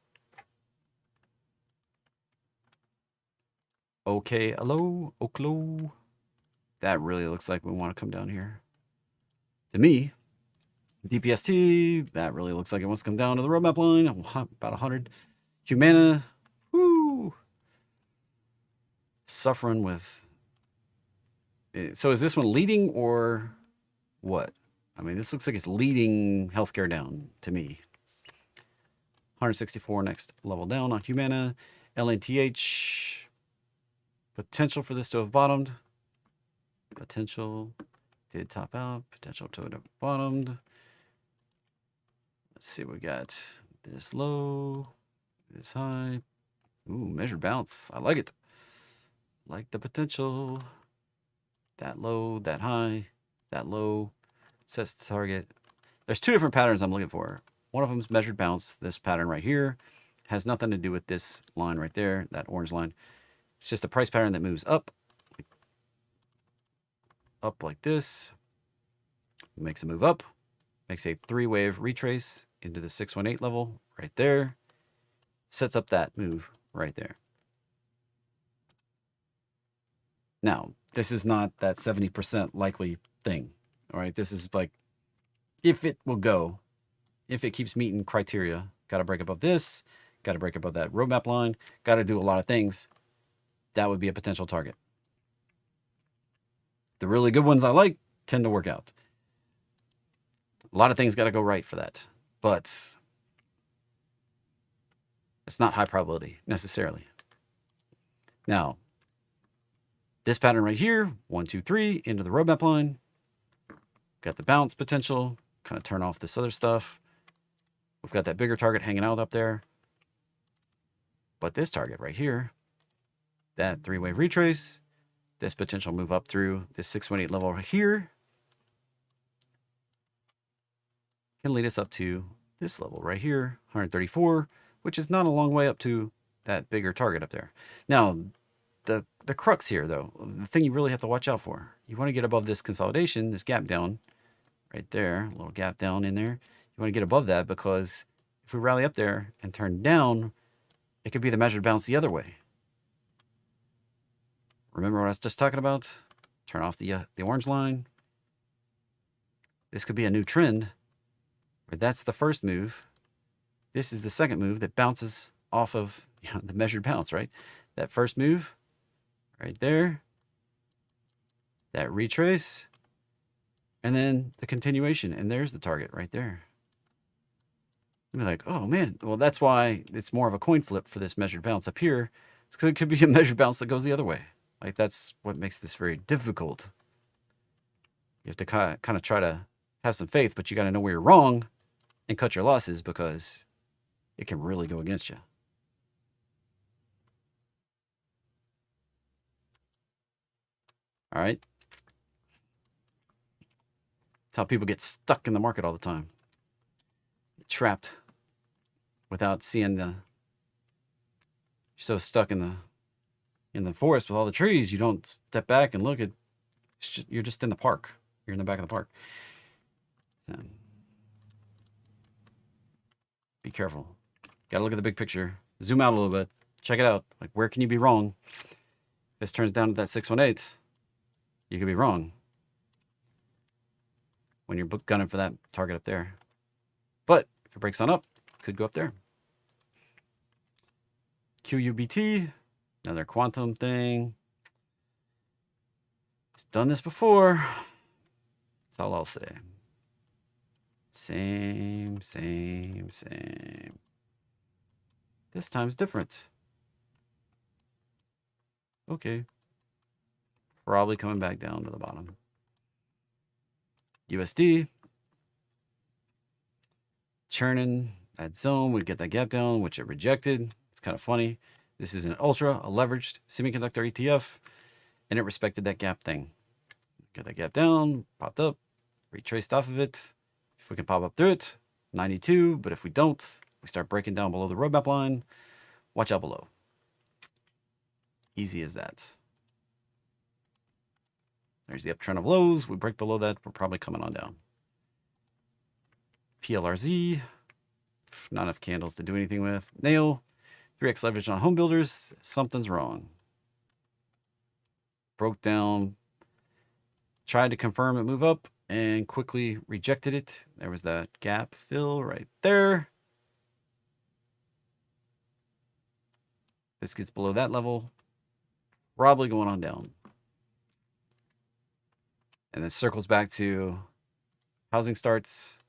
Okay, hello, Oklo. That really looks like we want to come down here. To me, DPST, that really looks like it wants to come down to the roadmap line, about 100. Humana, whoo. Suffering with... So is this one leading or what? I mean, this looks like it's leading healthcare down to me. 164 next level down on Humana. LNTH... Potential for this to have bottomed. Potential did top out. Potential to have bottomed. Let's see what we got. This low. This high. Ooh, measured bounce. I like it. Like the potential. That low, that high, that low. Sets the target. There's two different patterns I'm looking for. One of them is measured bounce. This pattern right here has nothing to do with this line right there, that orange line. It's just a price pattern that moves up like this, makes a move up, makes a 3-wave retrace into the 618 level right there, sets up that move right there. Now, this is not that 70% likely thing, all right? This is like, if it will go, if it keeps meeting criteria, got to break above this, got to break above that roadmap line, got to do a lot of things. That would be a potential target. The really good ones I like tend to work out. A lot of things got to go right for that, but it's not high probability necessarily. Now, this pattern right here, 1, 2, 3, into the roadmap line. Got the bounce potential, kind of turn off this other stuff. We've got that bigger target hanging out up there. But this target right here, that 3-wave retrace, this potential move up through this 618 level right here can lead us up to this level right here, 134, which is not a long way up to that bigger target up there. Now, the crux here, though, the thing you really have to watch out for, you want to get above this consolidation, this gap down right there, a little gap down in there. You want to get above that because if we rally up there and turn down, it could be the measured bounce the other way. Remember what I was just talking about? Turn off the orange line. This could be a new trend where that's the first move. This is the second move that bounces off of the measured bounce, right? That first move right there, that retrace, and then the continuation. And there's the target right there. You'd be like, oh man, well, that's why it's more of a coin flip for this measured bounce up here. Because it could be a measured bounce that goes the other way. Like, that's what makes this very difficult. You have to kind of try to have some faith, but you got to know where you're wrong and cut your losses because it can really go against you. All right. That's how people get stuck in the market all the time. Trapped without seeing the... You're so stuck in the forest with all the trees, you don't step back and look at... You're just in the park. You're in the back of the park. So, be careful. Got to look at the big picture. Zoom out a little bit. Check it out. Like, where can you be wrong? If this turns down to that 618, you could be wrong when you're gunning for that target up there. But if it breaks on up, it could go up there. QUBT, another quantum thing. It's done this before. That's all I'll say. Same. This time's different. Okay. Probably coming back down to the bottom. USD. Churning that zone would get that gap down, which it rejected. It's kind of funny. This is an ultra, a leveraged semiconductor ETF, and it respected that gap thing. Got that gap down, popped up, retraced off of it. If we can pop up through it, 92, but if we don't, we start breaking down below the roadmap line. Watch out below. Easy as that. There's the uptrend of lows. We break below that, we're probably coming on down. PLRZ, not enough candles to do anything with. Nail, 3x leverage on home builders. Something's wrong. Broke down, tried to confirm it move up, and quickly rejected it. There was that gap fill right there. This gets below that level, probably going on down. And then circles back to housing starts.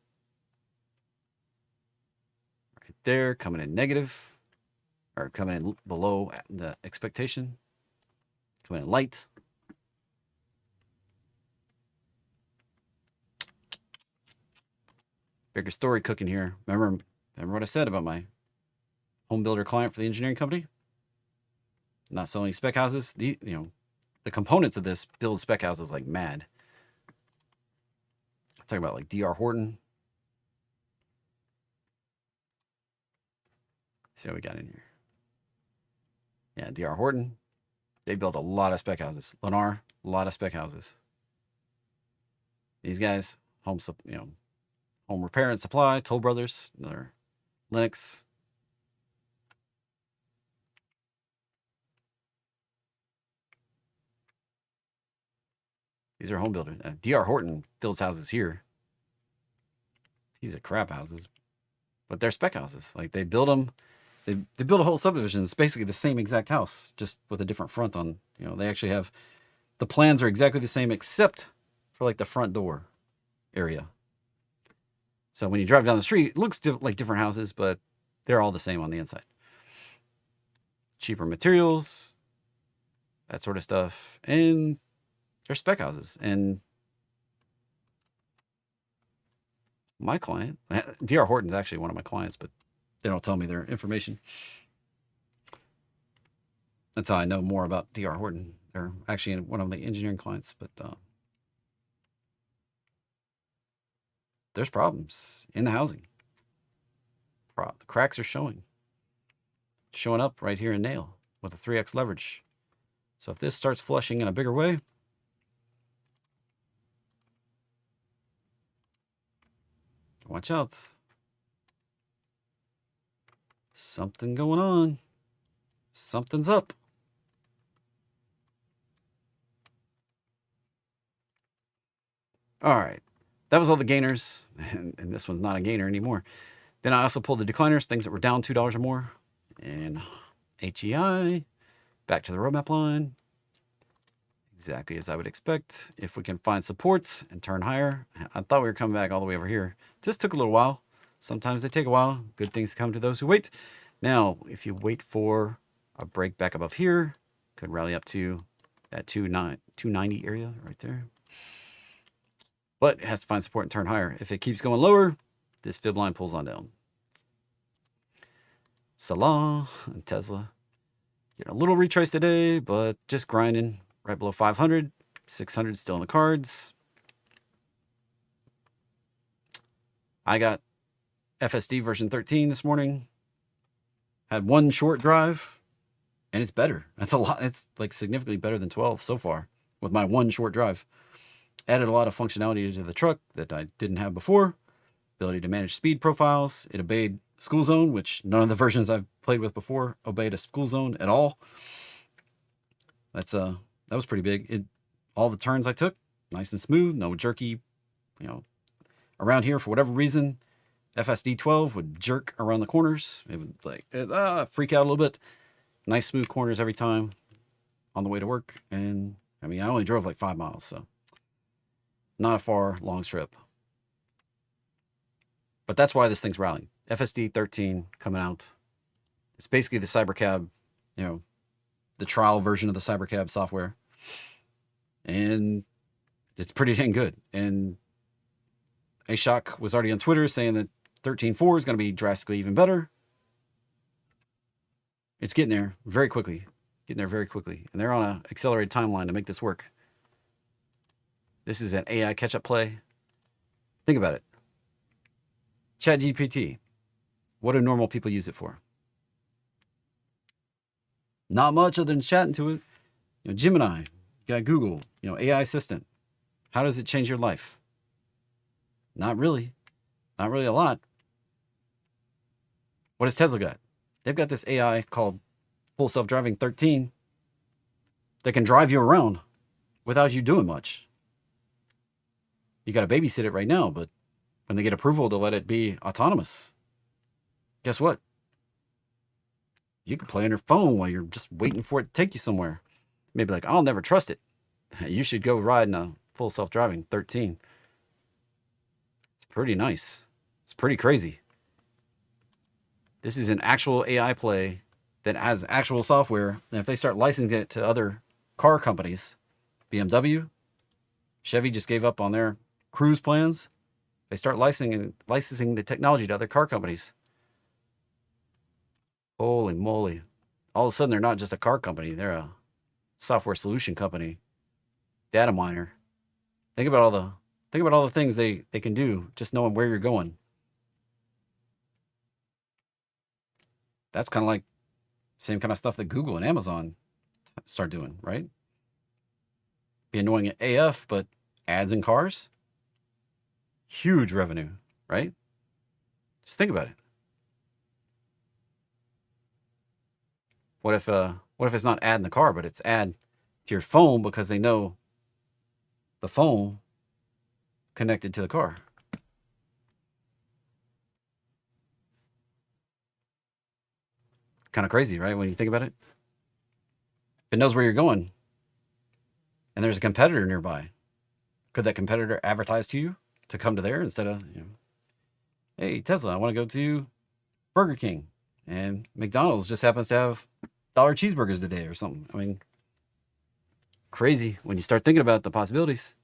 Right there, coming in negative, or coming in below the expectation. Coming in light. Bigger story cooking here. Remember what I said about my home builder client for the engineering company? Not selling spec houses. The components of this build spec houses like mad. I'm talking about like DR Horton. Let's see what we got in here. Yeah, DR Horton. They build a lot of spec houses. Lennar, a lot of spec houses. These guys, home repair and supply. Toll Brothers, another Linux. These are home builders. DR Horton builds houses here. These are crap houses, but they're spec houses. Like they build them. They build a whole subdivision. It's basically the same exact house, just with a different front on. They actually have, the plans are exactly the same except for like the front door area. So when you drive down the street, it looks like different houses, but they're all the same on the inside. Cheaper materials, that sort of stuff, and they're spec houses. And my client, DR Horton's actually one of my clients, but they don't tell me their information. That's how I know more about DR Horton. They're actually one of the engineering clients, but there's problems in the housing. The cracks are showing up right here in Nail with a 3x leverage. So if this starts flushing in a bigger way, watch out. Something going on. Something's up. All right. That was all the gainers. And this one's not a gainer anymore. Then I also pulled the decliners, things that were down $2 or more. And HEI, back to the roadmap line. Exactly as I would expect. If we can find support and turn higher. I thought we were coming back all the way over here. Just took a little while. Sometimes they take a while. Good things come to those who wait. Now, if you wait for a break back above here, could rally up to that 290 area right there. But it has to find support and turn higher. If it keeps going lower, this fib line pulls on down. Salah and Tesla. Getting a little retrace today, but just grinding right below 500. 600 still in the cards. I got FSD version 13 this morning. Had one short drive, and it's better. That's a lot. It's like significantly better than 12 so far with my one short drive. Added a lot of functionality to the truck that I didn't have before. Ability to manage speed profiles. It obeyed school zone, which none of the versions I've played with before obeyed a school zone at all. That was pretty big. All the turns I took, nice and smooth, no jerky. Around here, for whatever reason, FSD 12 would jerk around the corners. It would freak out a little bit. Nice smooth corners every time on the way to work. And I only drove like 5 miles, so not a far, long trip. But that's why this thing's rallying. FSD 13 coming out. It's basically the Cybercab, the trial version of the Cybercab software. And it's pretty dang good. And Ashok was already on Twitter saying that 13.4 is going to be drastically even better. It's getting there very quickly. And they're on an accelerated timeline to make this work. This is an AI catch-up play. Think about it. ChatGPT. What do normal people use it for? Not much other than chatting to it. Gemini. You got Google. AI assistant. How does it change your life? Not really. Not really a lot. What has Tesla got? They've got this AI called Full Self-Driving 13 that can drive you around without you doing much. You got to babysit it right now, but when they get approval to let it be autonomous, guess what? You can play on your phone while you're just waiting for it to take you somewhere. Maybe like, I'll never trust it. You should go ride in a Full Self-Driving 13. It's pretty nice. It's pretty crazy. This is an actual AI play that has actual software. And if they start licensing it to other car companies, BMW, Chevy just gave up on their cruise plans. They start licensing the technology to other car companies. Holy moly. All of a sudden, they're not just a car company. They're a software solution company. Data miner. Think about all the things they can do just knowing where you're going. That's kind of like same kind of stuff that Google and Amazon start doing, right? Be annoying at AF, but ads in cars, huge revenue, right? Just think about it. What if it's not ad in the car, but it's ad to your phone because they know the phone connected to the car? Kind of crazy, right? When you think about it. If it knows where you're going and there's a competitor nearby, could that competitor advertise to you to come to there instead of, hey, Tesla, I want to go to Burger King, and McDonald's just happens to have $1 cheeseburgers today or something. Crazy when you start thinking about the possibilities.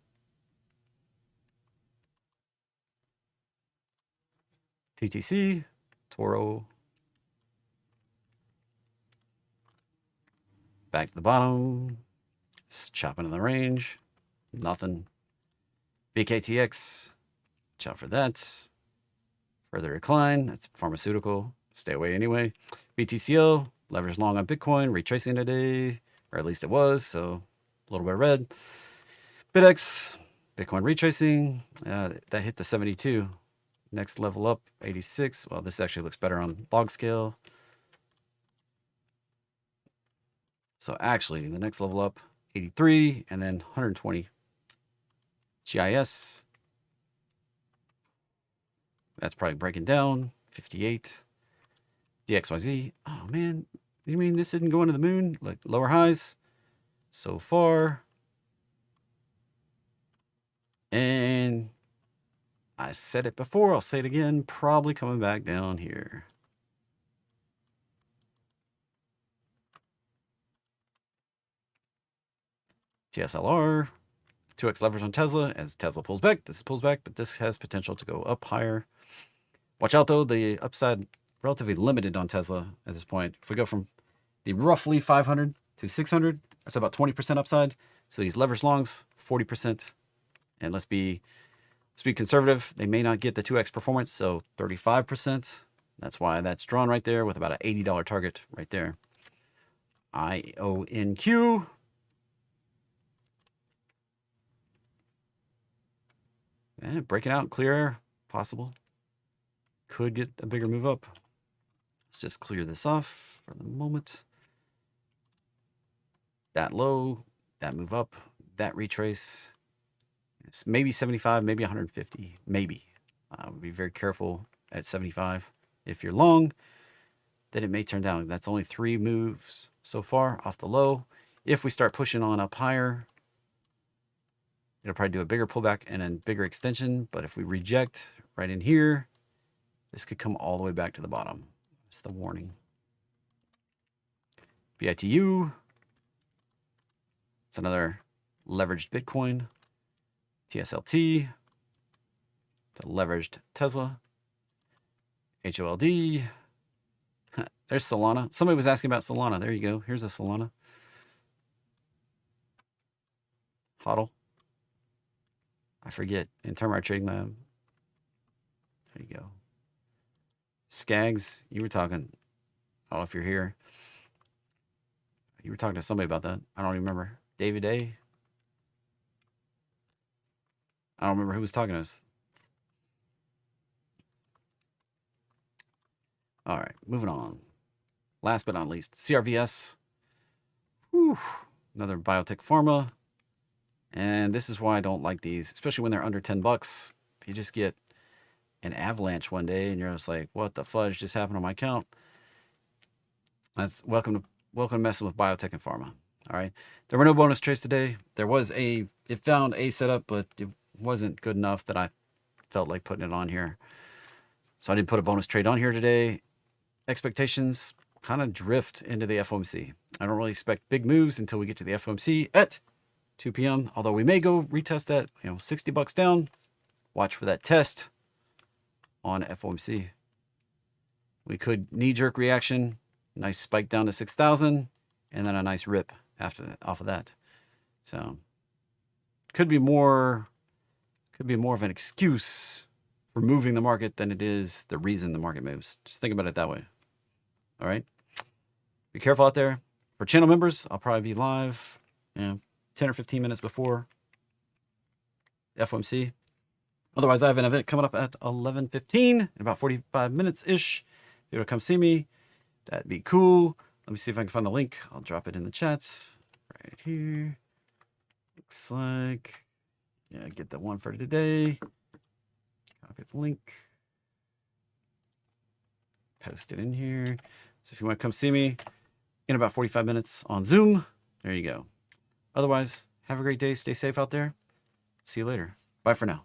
TTC, Toro. Back to the bottom. Just chopping in the range. Nothing. VKTX. Watch out for that. Further decline. That's pharmaceutical. Stay away anyway. BTCO. Leverage long on Bitcoin. Retracing today. Or at least it was. So a little bit of red. BitX. Bitcoin retracing. That hit the 72. Next level up. 86. Well, this actually looks better on log scale. So actually, the next level up, 83, and then 120. GIS. That's probably breaking down. 58. DXYZ. Oh, man. You mean this isn't going to the moon? Like lower highs? So far. And I said it before. I'll say it again. Probably coming back down here. TSLR, 2x leverage on Tesla. As Tesla pulls back, this pulls back, but this has potential to go up higher. Watch out, though. The upside relatively limited on Tesla at this point. If we go from the roughly 500 to 600, that's about 20% upside. So these leverage longs 40%. And let's be conservative. They may not get the 2x performance, so 35%. That's why that's drawn right there with about an $80 target right there. IONQ. And breaking out, clear air, possible. Could get a bigger move up. Let's just clear this off for the moment. That low, that move up, that retrace. It's maybe 75, maybe 150, maybe. Be very careful at 75. If you're long, then it may turn down. That's only 3 moves so far off the low. If we start pushing on up higher, it'll probably do a bigger pullback and then bigger extension. But if we reject right in here, this could come all the way back to the bottom. That's the warning. BITU. It's another leveraged Bitcoin. TSLT. It's a leveraged Tesla. HOLD. There's Solana. Somebody was asking about Solana. There you go. Here's a Solana. HODL. I forget. In Termite Trading Lab. There you go. Skags. You were talking. Oh, if you're here. You were talking to somebody about that. I don't even remember. David A. I don't remember who was talking to us. All right, moving on. Last but not least, CRVS. Whew, another biotech pharma. And this is why I don't like these, especially when they're under 10 bucks. If you just get an avalanche one day and you're just like, what the fudge just happened on my account? That's welcome to messing with biotech and pharma. All right. There were no bonus trades today. There was it found a setup, but it wasn't good enough that I felt like putting it on here. So I didn't put a bonus trade on here today. Expectations kind of drift into the FOMC. I don't really expect big moves until we get to the FOMC at 2 p.m. Although we may go retest that, 60 bucks down. Watch for that test on FOMC. We could knee-jerk reaction, nice spike down to 6,000, and then a nice rip off of that. So could be more of an excuse for moving the market than it is the reason the market moves. Just think about it that way. All right. Be careful out there. For channel members, I'll probably be live 10 or 15 minutes before FOMC. Otherwise, I have an event coming up at 11:15 in about 45 minutes-ish. If you want to come see me, that'd be cool. Let me see if I can find the link. I'll drop it in the chat right here. Looks like, get the one for today. Copy the link. Post it in here. So if you want to come see me in about 45 minutes on Zoom, there you go. Otherwise, have a great day. Stay safe out there. See you later. Bye for now.